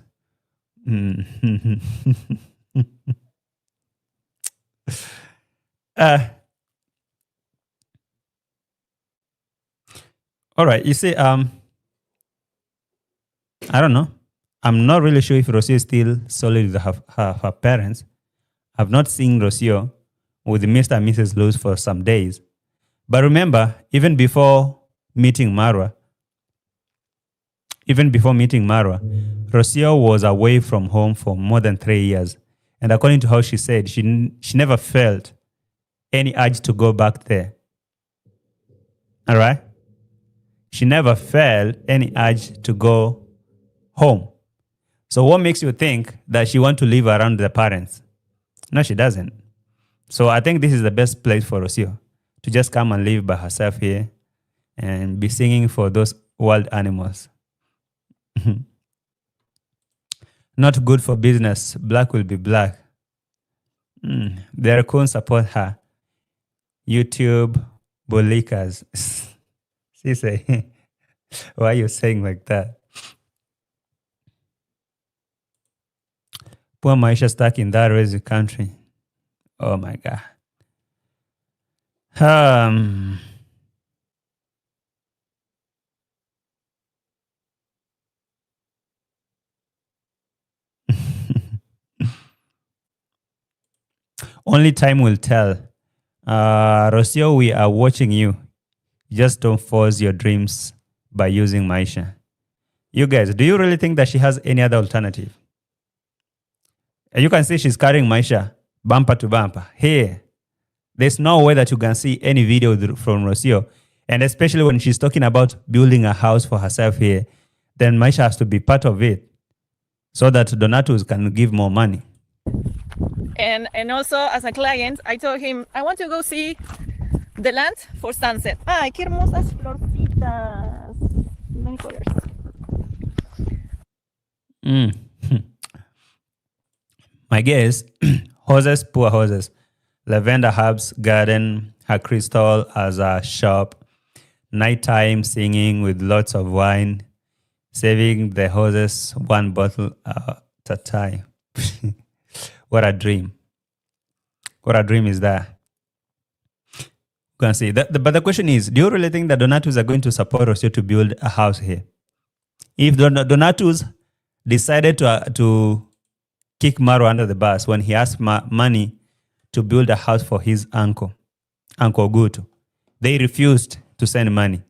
All right, you see, I don't know. I'm not really sure if Rocio is still solid with her parents. I've not seen Rocio with Mr. and Mrs. Luz for some days. But remember, even before meeting Marwa, Rocio was away from home for more than 3 years. And according to how she said, she never felt any urge to go back there. All right? She never felt any urge to go home. So what makes you think that she wants to live around the parents? No, she doesn't. So I think this is the best place for Rocio to just come and live by herself here and be singing for those wild animals. Not good for business. Black will be black. The raccoons support her. YouTube bolikas. She say, why are you saying like that? Poor Maisha stuck in that crazy country. Oh my God. Only time will tell. Rocio, we are watching you. Just don't force your dreams by using Maisha. You guys, do you really think that she has any other alternative? You can see she's carrying Maisha bumper to bumper. Here, there's no way that you can see any video from Rocio. And especially when she's talking about building a house for herself here, then Maisha has to be part of it so that Donatus can give more money. And also, as a client, I told him, I want to go see the land for sunset. Ay, qué hermosas florcitas. Many colors. My guess, horses, poor horses. Lavender herbs garden, her crystal as a shop. Nighttime singing with lots of wine. Saving the horses one bottle at a time. What a dream. What a dream is that? You can see. But the question is, do you really think that Donatus are going to support Rocio to build a house here? If Donatus decided to kick Maro under the bus when he asked money to build a house for his uncle, Uncle Guto, they refused to send money.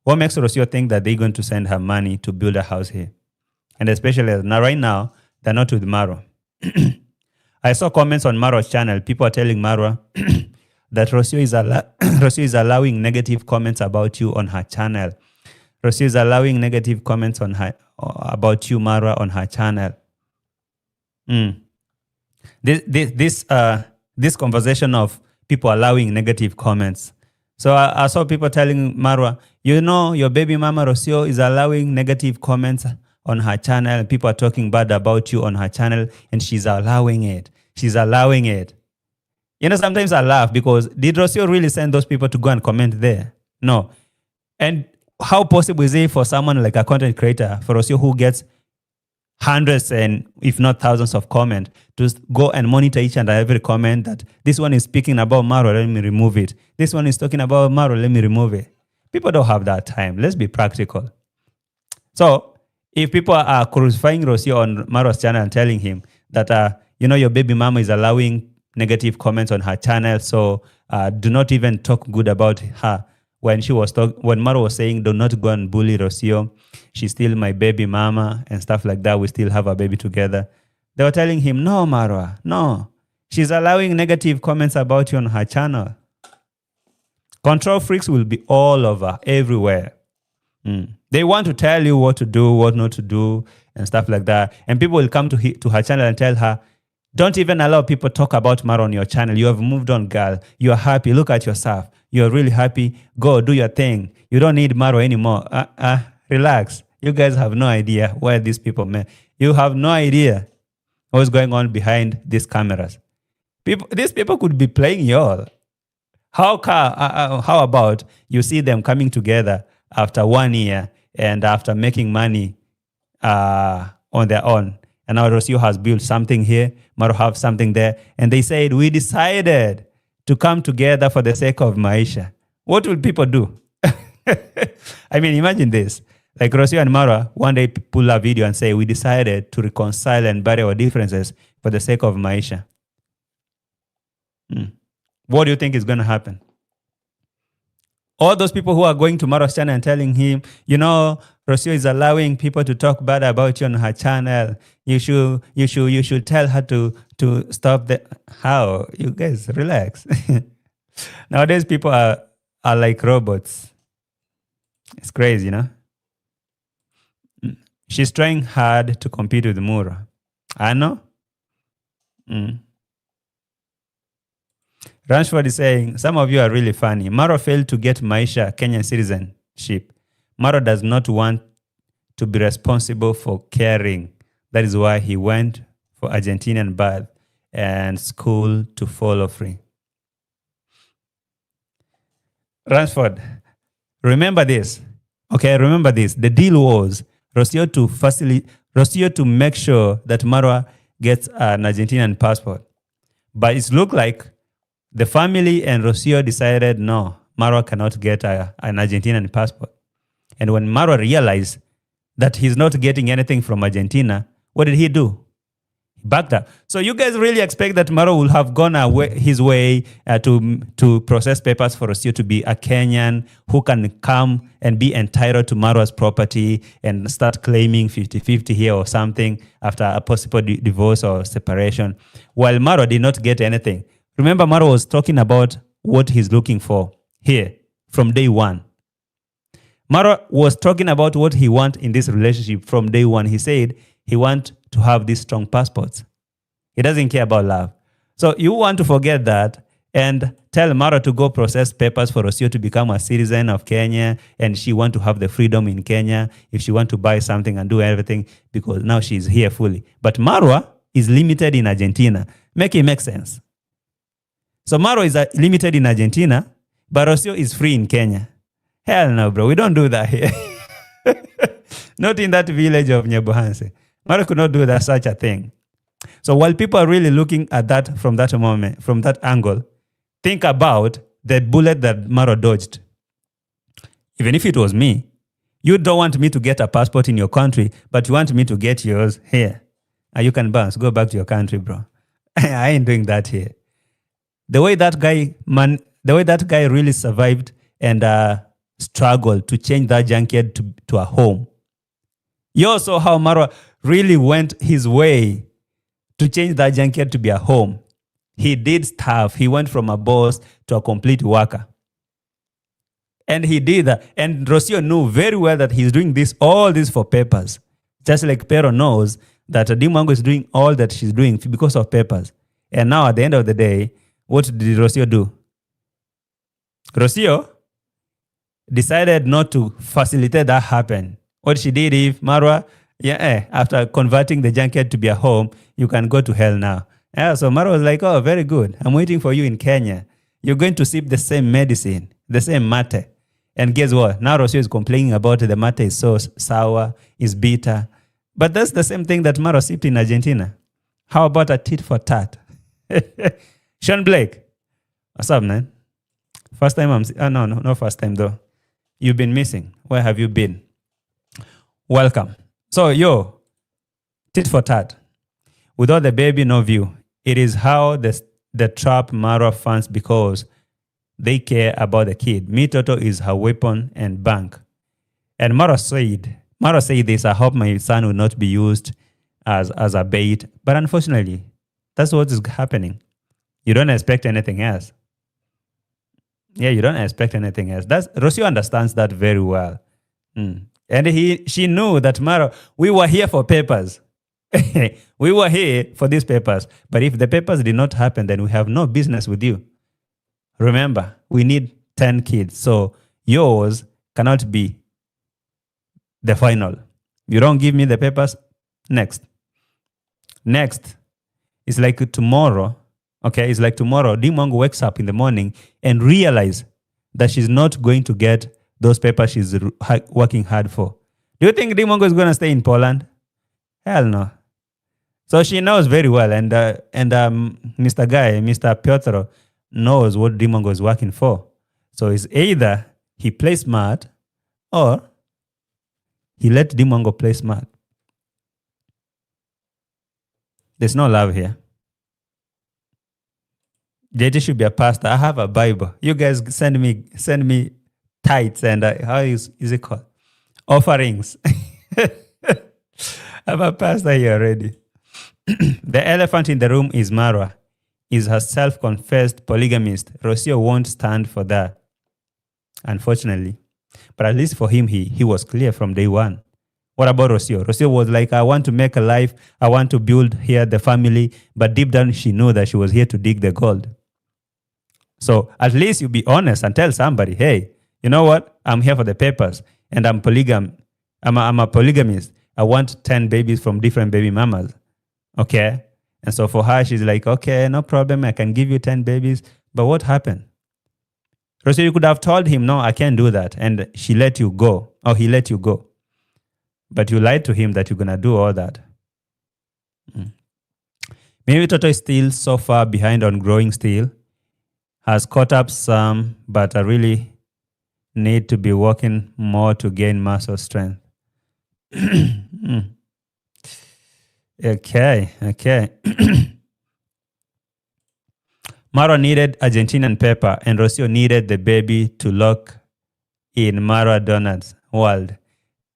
What makes Rocio think that they're going to send her money to build a house here? And especially now, right now, they're not with Maro. I saw comments on Maro's channel. People are telling Marwa that Rocio is allowing negative comments about you on her channel. Rocio is allowing negative comments on her about you, Marwa, on her channel. This conversation of people allowing negative comments. So I saw people telling Marwa, you know, your baby mama Rocio is allowing negative comments on her channel. People are talking bad about you on her channel, and she's allowing it. She's allowing it. You know, sometimes I laugh because did Rocio really send those people to go and comment there? No. And how possible is it for someone like a content creator, for Rocio who gets hundreds and if not thousands of comments, to go and monitor each and every comment that this one is speaking about Maro, let me remove it. This one is talking about Maro, let me remove it. People don't have that time. Let's be practical. So if people are crucifying Rocio on Maro's channel and telling him that, you know, your baby mama is allowing negative comments on her channel, so do not even talk good about her. When Maro was saying, do not go and bully Rocio, she's still my baby mama and stuff like that, we still have a baby together. They were telling him, no, Marwa, no. She's allowing negative comments about you on her channel. Control freaks will be all over, everywhere. They want to tell you what to do, what not to do, and stuff like that. And people will come to her channel and tell her, don't even allow people talk about Maro on your channel. You have moved on, girl. You are happy. Look at yourself. You're really happy. Go do your thing. You don't need Maro anymore. Relax. You guys have no idea where these people met. You have no idea what's going on behind these cameras. These people could be playing y'all. How about you see them coming together after 1 year and after making money on their own? And now Rocio has built something here, Maro have something there. And they said, we decided to come together for the sake of Maisha. What will people do? I mean, imagine this. Like Rocio and Maro one day pull a video and say, we decided to reconcile and bury our differences for the sake of Maisha. What do you think is going to happen? All those people who are going to Maro's channel and telling him, you know, Rocio is allowing people to talk bad about you on her channel. You should tell her to stop the. How? You guys relax. Nowadays, people are like robots. It's crazy, you know? She's trying hard to compete with Mura. I know. Ransford is saying, some of you are really funny. Maro failed to get Maisha Kenyan citizenship. Maro does not want to be responsible for caring. That is why he went for Argentinian birth and school to follow free. Ransford, remember this. Okay, remember this. The deal was Rocio to make sure that Marwa gets an Argentinian passport. But it looked like the family and Rocio decided, no, Marwa cannot get an Argentinian passport. And when Marwa realized that he's not getting anything from Argentina, what did he do? He backed up. So you guys really expect that Maro will have gone his way to process papers for Rocio to be a Kenyan who can come and be entitled to Marwa's property and start claiming 50-50 here or something after a possible divorce or separation, while Maro did not get anything. Remember, Maro was talking about what he's looking for here from day one. Maro was talking about what he wants in this relationship from day one. He said he wants to have these strong passports. He doesn't care about love. So you want to forget that and tell Maro to go process papers for Rocio to become a citizen of Kenya, and she want to have the freedom in Kenya if she want to buy something and do everything because now she's here fully. But Marwa is limited in Argentina. Make it make sense. So Maro is limited in Argentina, but Rocio is free in Kenya. Hell no, bro. We don't do that here. Not in that village of Nyabuhanse. Maro could not do that, such a thing. So while people are really looking at that from that moment, from that angle, think about the bullet that Maro dodged. Even if it was me, you don't want me to get a passport in your country, but you want me to get yours here. You can bounce. Go back to your country, bro. I ain't doing that here. The way that guy really survived and struggled to change that junkyard to a home. You also how Marwa really went his way to change that junkyard to be a home. He did stuff. He went from a boss to a complete worker. And he did that. And Rocio knew very well that he's doing all this for papers. Just like Pero knows that Dimwango is doing all that she's doing because of papers. And now at the end of the day, what did Rocio do? Rocio decided not to facilitate that happen. What she did is, Marwa, after converting the junkyard to be a home, you can go to hell now. So Marwa was like, oh, very good. I'm waiting for you in Kenya. You're going to sip the same medicine, the same mate. And guess what? Now Rocio is complaining about the mate is so sour, is bitter. But that's the same thing that Marwa sipped in Argentina. How about a tit for tat? Sean Blake, what's up, man? First time no first time though. You've been missing. Where have you been? Welcome. So, tit for tat. Without the baby, no view. It is how the trap Marwa funds because they care about the kid. Me Toto is her weapon and bank. And Marwa said this, I hope my son will not be used as a bait. But unfortunately, that's what is happening. You don't expect anything else. Yeah, you don't expect anything else. Rocio understands that very well. And she knew that Maro, we were here for papers. We were here for these papers. But if the papers did not happen, then we have no business with you. Remember, we need 10 kids. So yours cannot be the final. You don't give me the papers, next. It's like tomorrow. Okay, it's like tomorrow, Dimwango wakes up in the morning and realize that she's not going to get those papers she's working hard for. Do you think Dimwango is going to stay in Poland? Hell no. So she knows very well, and Mr. Piotr, knows what Dimwango is working for. So it's either he plays smart or he let Dimwango play smart. There's no love here. JT should be a pastor. I have a Bible. You guys send me tithes and how is it called? Offerings. I have a pastor here already. The elephant in the room is Marwa. is a self-confessed polygamist. Rocio won't stand for that, unfortunately. But at least for him, he was clear from day one. What about Rocio? Rocio was like, I want to make a life. I want to build here the family. But deep down, she knew that she was here to dig the gold. So at least you be honest and tell somebody, hey, you know what? I'm here for the papers and I'm I'm a polygamist. I want 10 babies from different baby mamas. Okay? And so for her, she's like, okay, no problem. I can give you 10 babies. But what happened? Rocio, you could have told him, no, I can't do that. And she let you go, or he let you go. But you lied to him that you're going to do all that. Maybe Toto is still so far behind on growing still. Has caught up some, but I really need to be working more to gain muscle strength. Okay. Maro needed Argentinian pepper and Rocio needed the baby to lock in Marwa Donuts world.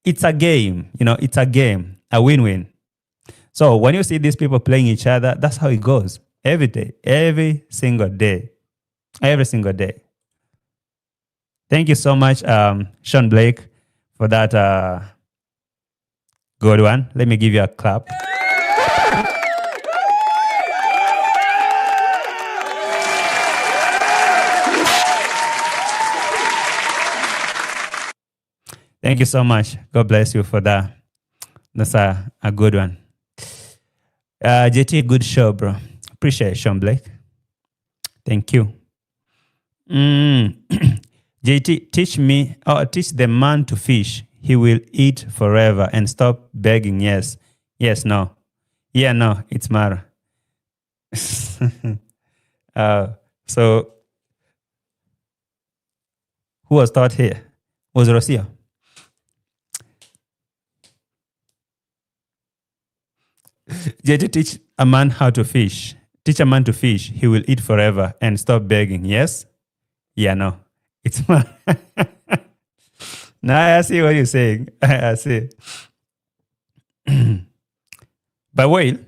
It's a game, it's a game, a win-win. So when you see these people playing each other, that's how it goes. Every day, every single day. Every single day. Thank you so much, Sean Blake, for that good one. Let me give you a clap. Thank you so much. God bless you for that. That's a good one. JT, good show, bro. Appreciate it, Sean Blake. Thank you. JT, teach the man to fish. He will eat forever and stop begging. Yes, no. Yeah, no, it's Maro. So, who was taught here? Was Rocio? JT, teach a man how to fish. Teach a man to fish. He will eat forever and stop begging. Yes? Yeah, no. It's Maro. Now I see what you're saying. I see. But wait,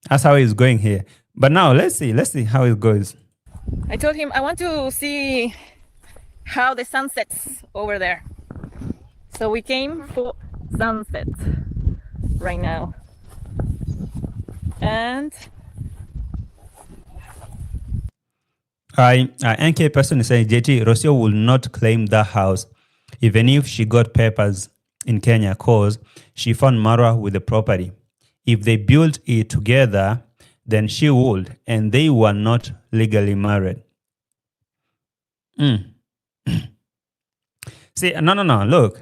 that's how it's going here. But now let's see how it goes. I told him I want to see how the sun sets over there. So we came for sunset right now. And NK person is saying, JT, Rocio will not claim that house even if she got papers in Kenya cause she found Marwa with the property. If they built it together, then she would, and they were not legally married. See, no, look.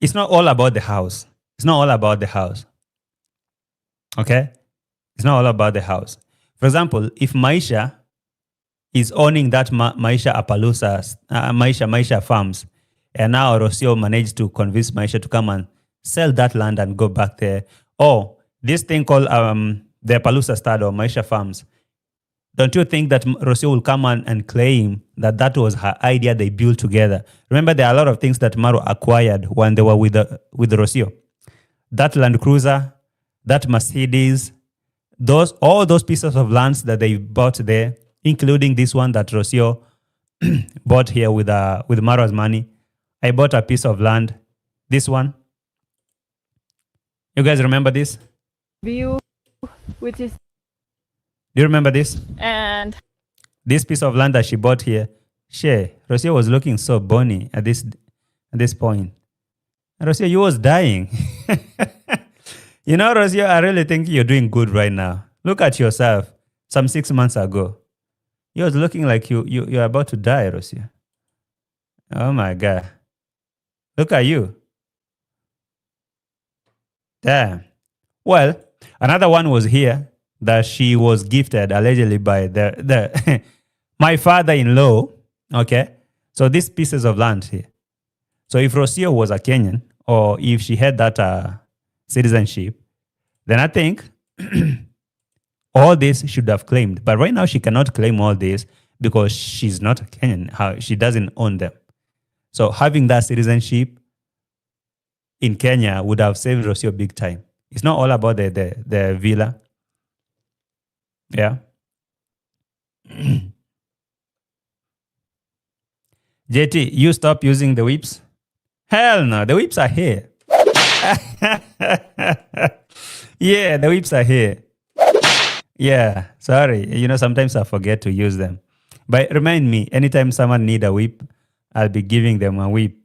It's not all about the house. It's not all about the house. Okay? It's not all about the house. For example, if Maisha is owning that Maisha Appaloosa, Maisha farms, and now Rocio managed to convince Maisha to come and sell that land and go back there. Or this thing called the Appaloosa Stud or Maisha farms. Don't you think that Rocio will come and claim that that was her idea they built together? Remember, there are a lot of things that Maro acquired when they were with Rocio. That Land Cruiser, that Mercedes, all those pieces of lands that they bought there, including this one that Rocio bought here with Maro's money. I bought a piece of land. This one. You guys remember this? view, which is... Do you remember this? And this piece of land that she bought here, Rocio was looking so bony at this point. And Rocio, you was dying. Rocio, I really think you're doing good right now. Look at yourself some 6 months ago. You was looking like you're about to die, Rocio. Oh my God. Look at you. Damn. Well, another one was here that she was gifted allegedly by my father-in-law. Okay. So these pieces of land here. So if Rocio was a Kenyan or if she had that citizenship, then I think all this should have claimed. But right now she cannot claim all this because she's not a Kenyan. She doesn't own them. So having that citizenship in Kenya would have saved Rocio big time. It's not all about the villa. Yeah. JT, you stop using the whips? Hell no, the whips are here. Yeah, the whips are here. Yeah, sorry. Sometimes I forget to use them. But remind me, anytime someone need a whip, I'll be giving them a whip.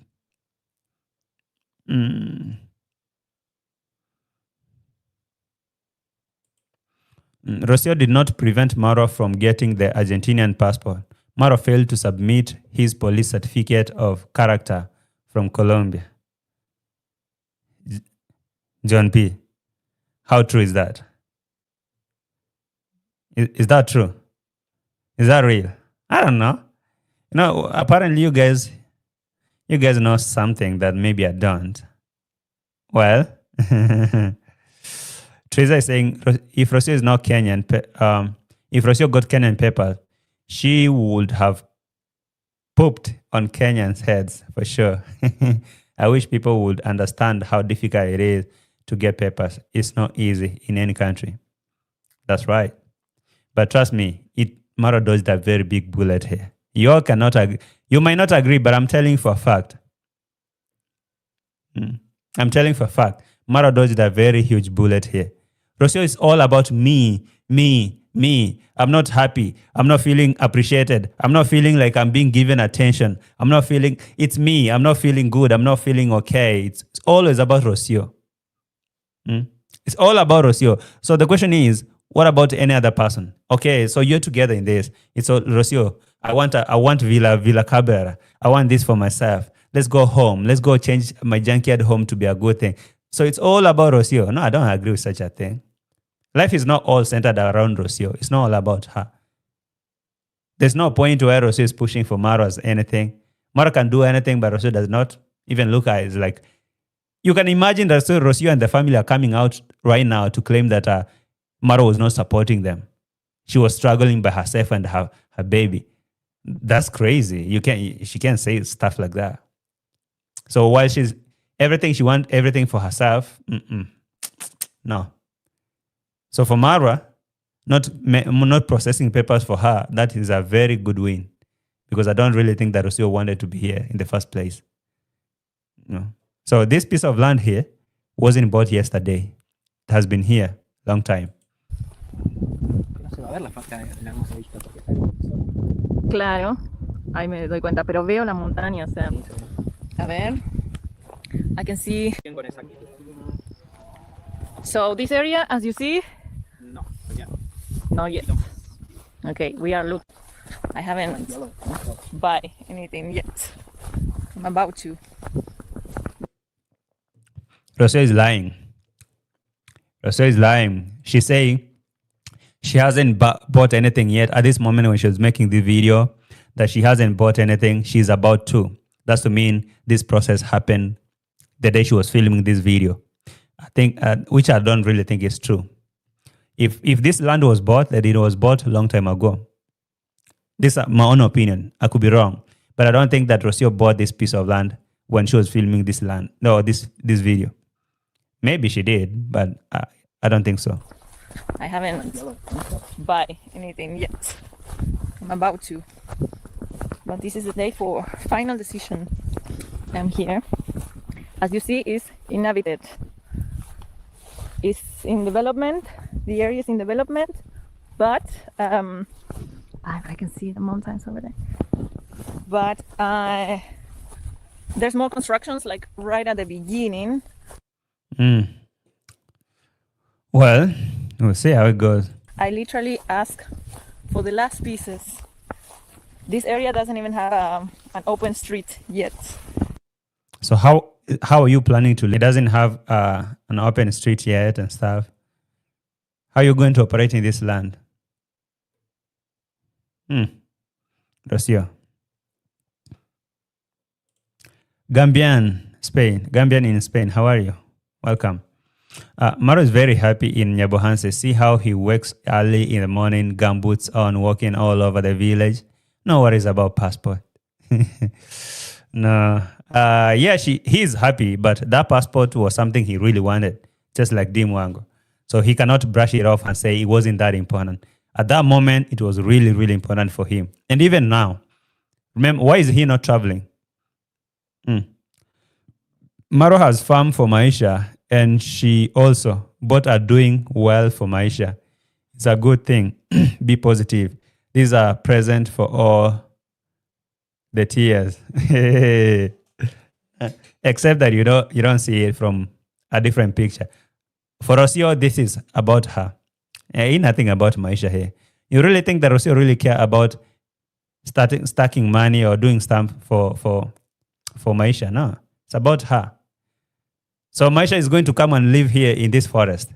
Rocio did not prevent Maro from getting the Argentinian passport. Maro failed to submit his police certificate of character from Colombia. John P., how true is that? Is that true? Is that real? I don't know. Apparently you guys know something that maybe I don't. Well, Teresa is saying if Rocio is not Kenyan, if Rocio got Kenyan papers, she would have pooped on Kenyans' heads for sure. I wish people would understand how difficult it is to get papers. It's not easy in any country. That's right. But trust me, Maro dodged a very big bullet here. You all cannot agree. You might not agree, but I'm telling you for a fact. I'm telling you for a fact. Maro dodged a very huge bullet here. Rocio is all about me. I'm not happy. I'm not feeling appreciated. I'm not feeling like I'm being given attention. I'm not feeling, it's me. I'm not feeling good. I'm not feeling okay. It's always about Rocio. It's all about Rocio. So the question is, what about any other person? Okay, so you're together in this. It's all Rocio. I want Villa Cabrera. I want this for myself. Let's go home. Let's go change my junkyard home to be a good thing. So it's all about Rocio. No, I don't agree with such a thing. Life is not all centered around Rocio. It's not all about her. There's no point where Rocio is pushing for Maro as anything. Maro can do anything, but Rocio does not even look at it. It's like, you can imagine that Rocio and the family are coming out right now to claim that Maro was not supporting them. She was struggling by herself and her baby. That's crazy. She can't say stuff like that. So while she wants everything for herself. No. So for Marwa, not processing papers for her, that is a very good win, because I don't really think that Rocio wanted to be here in the first place. No. So this piece of land here wasn't bought yesterday. It has been here a long time. Claro, ahí me doy cuenta, pero veo la montaña, o sea, a ver, I can see. So this area, as you see, not yet. Okay, we are looking. I haven't buy anything yet. I'm about to. Rocio is lying. She's saying she hasn't bought anything yet at this moment when she was making the video, that she hasn't bought anything. She's about to. That's to mean this process happened the day she was filming this video. I think, which I don't really think is true. If this land was bought, then it was bought a long time ago. This is my own opinion. I could be wrong. But I don't think that Rocio bought this piece of land when she was filming this video. Maybe she did, but I don't think so. I haven't buy anything yet. I'm about to. But this is the day for final decision. I'm here. As you see, it's inhabited. It's in development. The area is in development, but I can see the mountains over there. But there's more constructions, like right at the beginning. Well, we'll see how it goes. I literally asked for the last pieces. This area doesn't even have an open street yet. So how are you planning to live? It doesn't have an open street yet and stuff. How are you going to operate in this land? Rocio. Gambian in Spain. How are you? Welcome. Maro is very happy in Nyabohanse. See how he wakes early in the morning, gumboots on, walking all over the village. No worries about passport. No. He's happy, but that passport was something he really wanted, just like Dimwango. So he cannot brush it off and say it wasn't that important. At that moment, it was really, really important for him. And even now, remember, why is he not traveling? Maro has farm for Maisha, and she also both are doing well for Maisha. It's a good thing. Be positive. These are present for all the tears. Except that you don't see it from a different picture. For Rocio, this is about her. Ain't nothing about Maisha here. You really think that Rocio really care about stacking money or doing stuff for Maisha? No, it's about her. So Maisha is going to come and live here in this forest,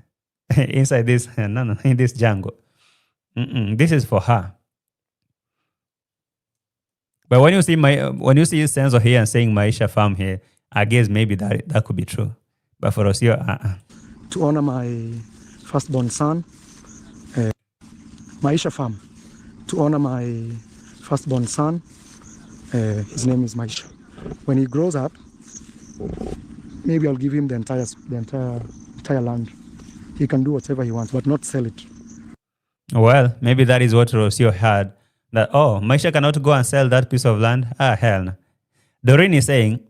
inside this in this jungle. This is for her. But when you see Senzo here and saying Maisha farm here, I guess maybe that could be true. But for Rocio, To honor my firstborn son, Maisha farm. To honor my firstborn son, his name is Maisha. When he grows up, maybe I'll give him the entire land. He can do whatever he wants, but not sell it. Well, maybe that is what Rocio had. That, Maisha cannot go and sell that piece of land? Hell no. Doreen is saying,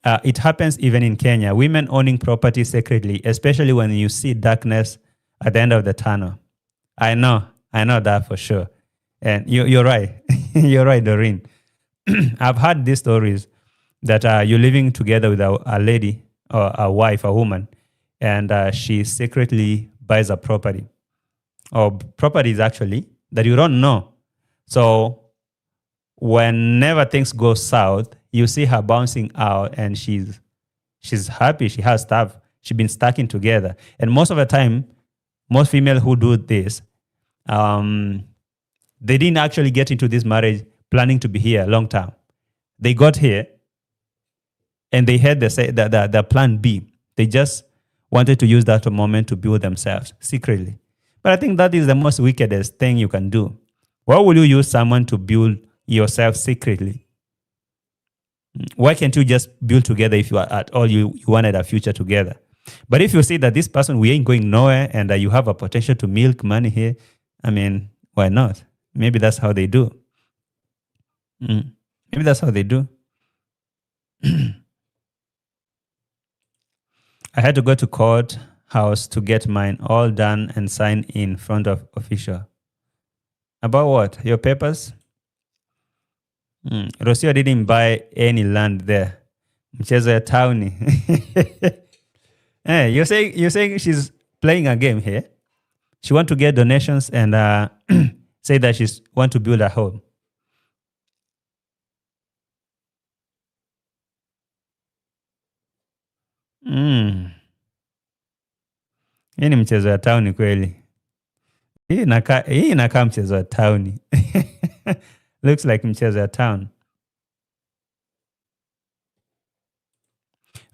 it happens even in Kenya. Women owning property secretly, especially when you see darkness at the end of the tunnel. I know that for sure. And you're right. You're right, Doreen. I've heard these stories that you're living together with a lady or a wife, a woman, and she secretly buys a property. Or properties actually that you don't know. So whenever things go south, you see her bouncing out and she's happy. She has stuff. She's been stacking together. And most of the time, most females who do this, they didn't actually get into this marriage planning to be here long term. They got here and they had the plan B. They just wanted to use that moment to build themselves secretly. But I think that is the most wickedest thing you can do. Why will you use someone to build yourself secretly? Why can't you just build together if you are at all you wanted a future together? But if you see that this person, we ain't going nowhere and that you have a potential to milk money here, I mean, why not? Maybe that's how they do. Maybe that's how they do. I had to go to court house to get mine all done and signed in front of official. About what? Your papers? Rocio didn't buy any land there. Mchezo ya towni. Hey, you're saying she's playing a game here. She want to get donations and say that she's want to build a home. Hii ni mchezo ya towni kweli. Hii inakaa mchezo ya towni. Looks like mchezo ya town.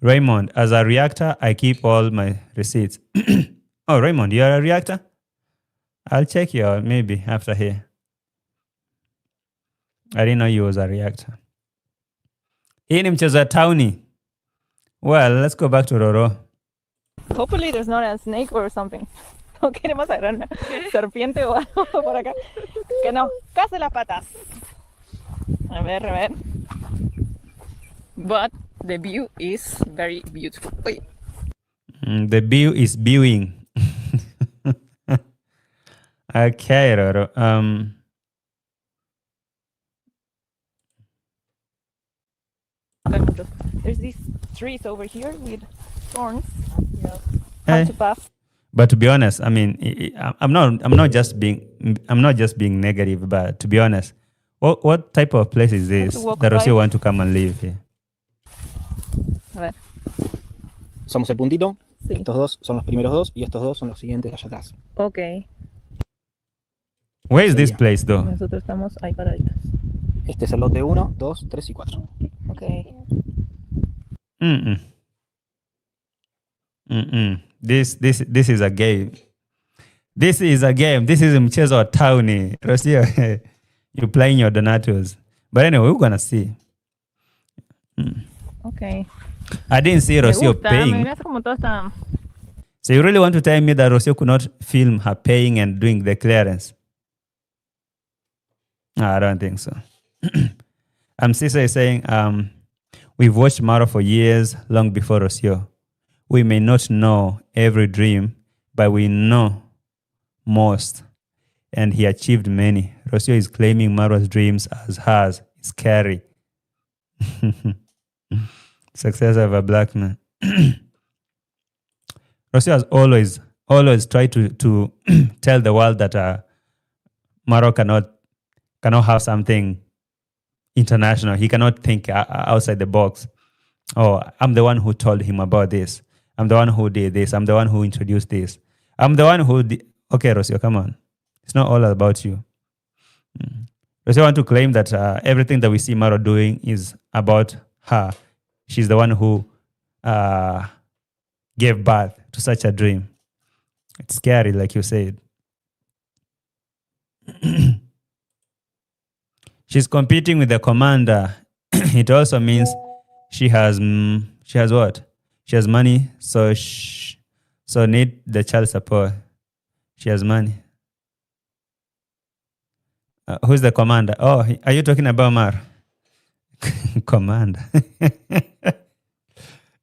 Raymond, as a reactor, I keep all my receipts. Oh, Raymond, you're a reactor? I'll check you out maybe after here. I didn't know you was a reactor. Hii ni mchezo ya towni. Well, let's go back to Roro. Hopefully there's not a snake or something. No queremos agarrar una serpiente o algo por acá. Que no, case las patas. A ver. But the view is very beautiful. Oye. The view is viewing. Okay, Roro. There's these trees over here with thorns. Yeah. Hey. To pass. But to be honest, I mean, I'm not just being negative. But to be honest, what type of place is this that Rocio want to come and live here? A ver. Somos el puntito. Sí. Estos dos son los primeros dos y estos dos son los siguientes allá atrás. Okay. Where is this place though? Nosotros estamos ahí paraditos. Este es el lote 1, 2, 3 y 4. Okay. This is a game. This is a game. This is mchezo wa towni. Rocio, you're playing your donatos. But anyway, we're gonna see. Okay. I didn't see Rocio paying. So you really want to tell me that Rocio could not film her paying and doing the clearance? No, I don't think so. Cisa is saying, we've watched Maro for years, long before Rocio. We may not know every dream, but we know most, and he achieved many. Rocio is claiming Maro's dreams as hers. It's scary. Success of a black man. Rocio has always tried to tell the world that Maro cannot have something international. He cannot think outside the box. Oh, I'm the one who told him about this. I'm the one who did this. I'm the one who introduced this. I'm the one who did. Okay, Rocio, come on. It's not all about you. Rocio want to claim that everything that we see Maro doing is about her. She's the one who gave birth to such a dream. It's scary, like you said. She's competing with the commander. It also means she has what? She has money, so need the child support. She has money. Who's the commander? Oh, are you talking about Mar? Commander.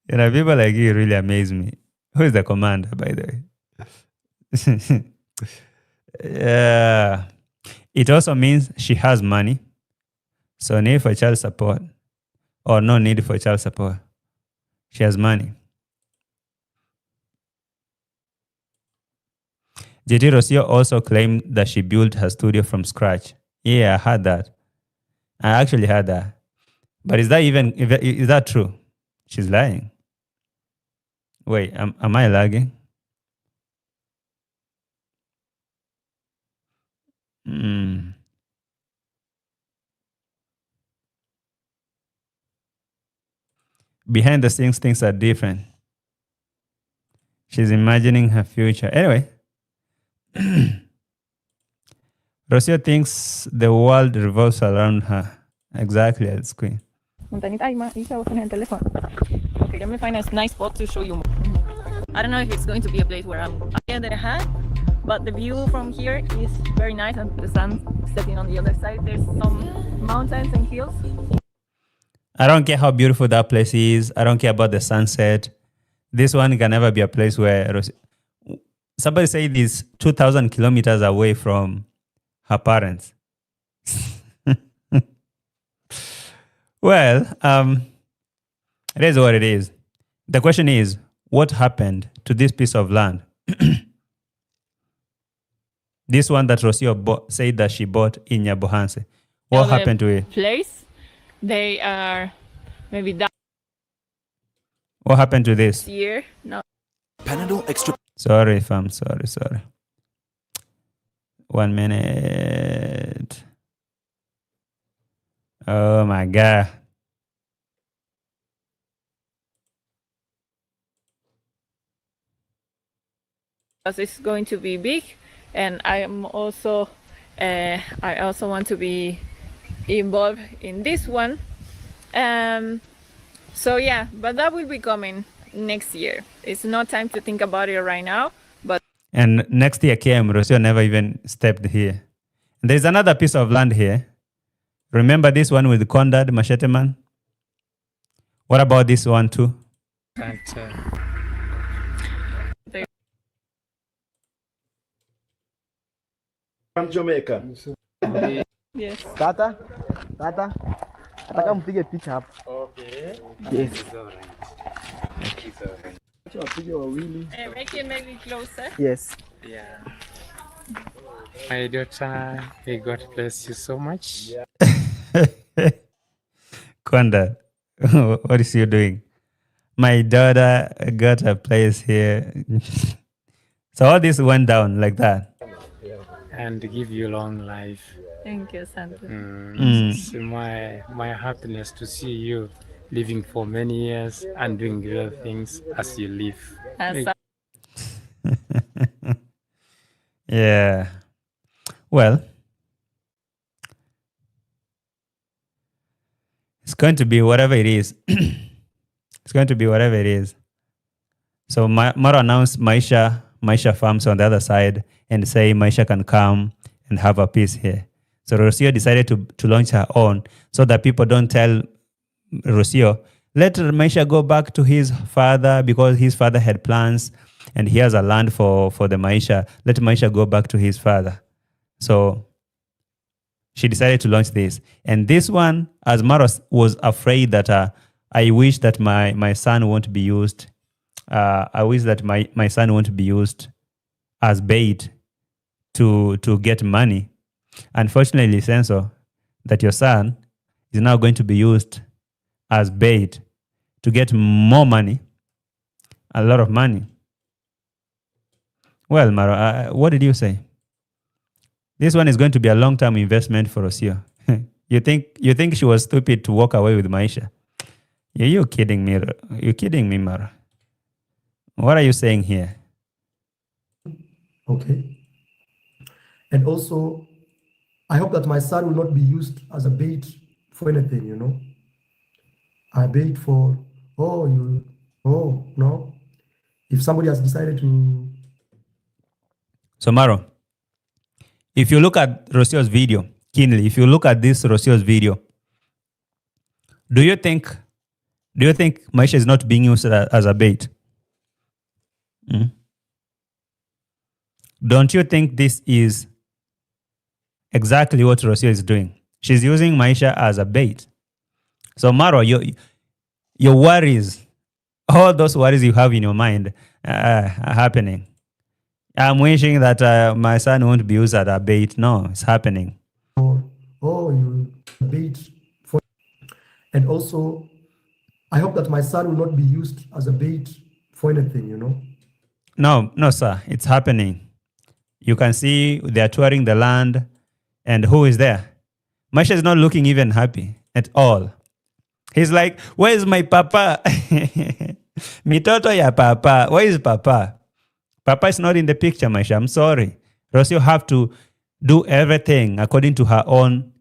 People like you really amaze me. Who is the commander, by the way? Yeah. It also means she has money, so need for child support, or no need for child support. She has money. JT Rocio also claimed that she built her studio from scratch. Yeah, I heard that. I actually heard that. But is that true? She's lying. Wait, am I lagging? Behind the scenes, things are different. She's imagining her future. Anyway, Rocio thinks the world revolves around her. Exactly, as queen. Maisha, open el teléfono. Okay, let me find a nice spot to show you more. I don't know if it's going to be a place where I'm at the hat, but the view from here is very nice, and the sun setting on the other side. There's some mountains and hills. I don't care how beautiful that place is. I don't care about the sunset. This one can never be a place where somebody said it is 2,000 kilometers away from her parents. Well, it is what it is. The question is, what happened to this piece of land? This one that Rocio said that she bought in Nyabohanse. What happened to it? Place, they are maybe that What happened to this? year. No. Panadol Extra. Sorry, fam. Sorry. 1 minute. Oh my God. Because it's going to be big, and I also want to be involved in this one. So yeah, but that will be coming next year. It's not time to think about it right now. And next year came, Rocio never even stepped here. There's another piece of land here. Remember this one with Condad, Machete Man? What about this one too? From Jamaica. Yes. Tata, nataka mpige picha hapa. Okay. Yes. Wapige wawili. Make it maybe closer. Yes. Yeah. My daughter, may God bless you so much. Condad, what is you doing? My daughter got a place here. So all this went down like that. And give you long life. Thank you, Santa. It's my happiness to see you living for many years and doing great things as you live. Yeah. Well, it's going to be whatever it is. It's going to be whatever it is. So Maro announced Maisha Farms on the other side and say Maisha can come and have a piece here. So Rocio decided to launch her own so that people don't tell Rocio, let Maisha go back to his father because his father had plans and he has a land for the Maisha. Let Maisha go back to his father. So she decided to launch this. And this one, as Maro was afraid that I wish that my son won't be used. I wish that my son won't be used as bait to get money. Unfortunately, Senso, that your son is now going to be used as bait to get more money, a lot of money. Well, Maro, what did you say? This one is going to be a long-term investment for Rocio. You think she was stupid to walk away with Maisha? You're kidding me. You're kidding me, Maro. What are you saying here? Okay. And also, I hope that my son will not be used as a bait for anything, you know. A bait for, no. If somebody has decided to... So, Maro, if you look at Rocio's video, keenly, if you look at this Rocio's video, do you think Maisha is not being used as a bait? Don't you think this is exactly what Rocio is doing? She's using Maisha as a bait. So Maro, your worries, all those worries you have in your mind are happening. I'm wishing that my son won't be used as a bait. No, it's happening. You bait for... And also, I hope that my son will not be used as a bait for anything, you know. No, sir. It's happening. You can see they're touring the land. And who is there? Maisha is not looking even happy at all. He's like, where is my papa? Mitoto ya papa. Where is papa? Papa is not in the picture, Maisha. I'm sorry. Rocio have to do everything according to her own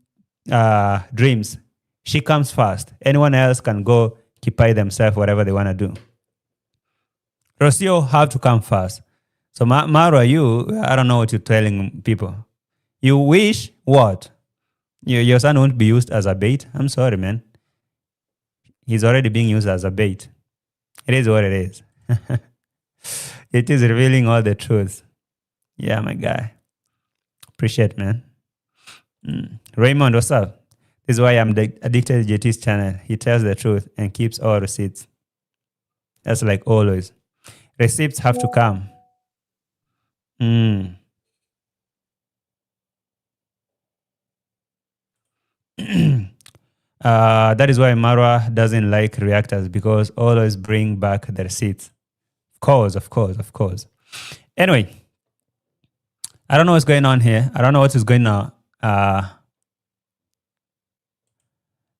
dreams. She comes first. Anyone else can go occupy themselves, whatever they want to do. Rocio have to come first. So Maro, I don't know what you're telling people. You wish what? Your son won't be used as a bait? I'm sorry, man. He's already being used as a bait. It is what it is. It is revealing all the truth. Yeah, my guy. Appreciate, man. Raymond, what's up? This is why I'm addicted to JT's channel. He tells the truth and keeps all receipts. That's like always. Receipts have to come. That is why Marwa doesn't like reactors, because always bring back the receipts. Of course. Anyway, I don't know what's going on here. I don't know what is going on.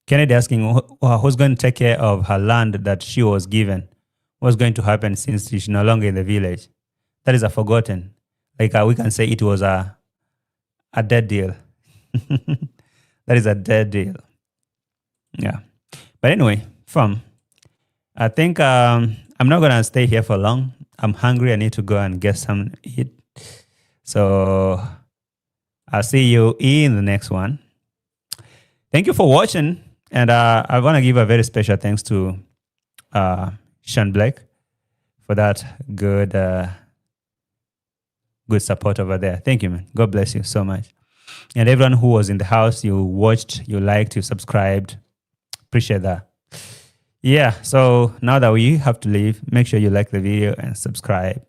Kennedy asking who's going to take care of her land that she was given. What's going to happen since she's no longer in the village? That is a forgotten. Like we can say it was a dead deal. That is a dead deal. Yeah. But anyway, I think I'm not going to stay here for long. I'm hungry. I need to go and get some eat. So I'll see you in the next one. Thank you for watching. And I want to give a very special thanks to Sean Blake for that good support over there. Thank you, man. God bless you so much. And everyone who was in the house, you watched, you liked, you subscribed. Appreciate that. Yeah, so now that we have to leave, make sure you like the video and subscribe.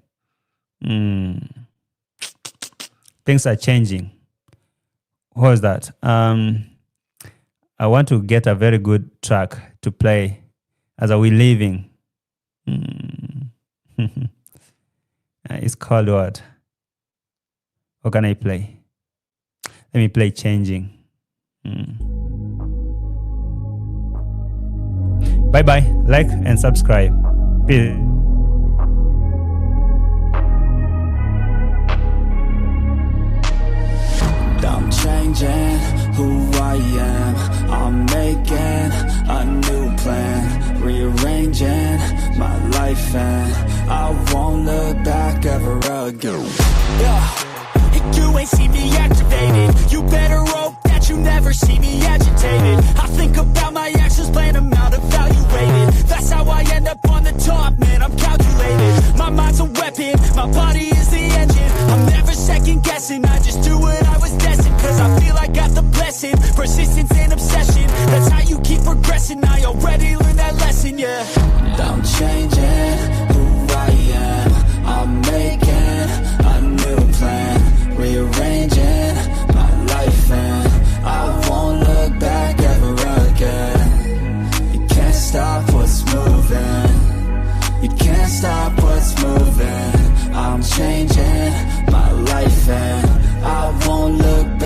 Things are changing. What was that? I want to get a very good track to play as we're leaving. It's called what? What can I play? Let me play Changing. Bye-bye. Like and subscribe. Peace. I'm changing who I am. I'm making a new plan, rearranging my life, and I won't look back ever again. Yeah, you ain't see me activated. You better hope that you never see me agitated. I think about my actions, plan them out, evaluated. That's how I end up on the top, man, I'm calculated. My mind's a weapon, my body is the engine. I'm never second guessing, I just do what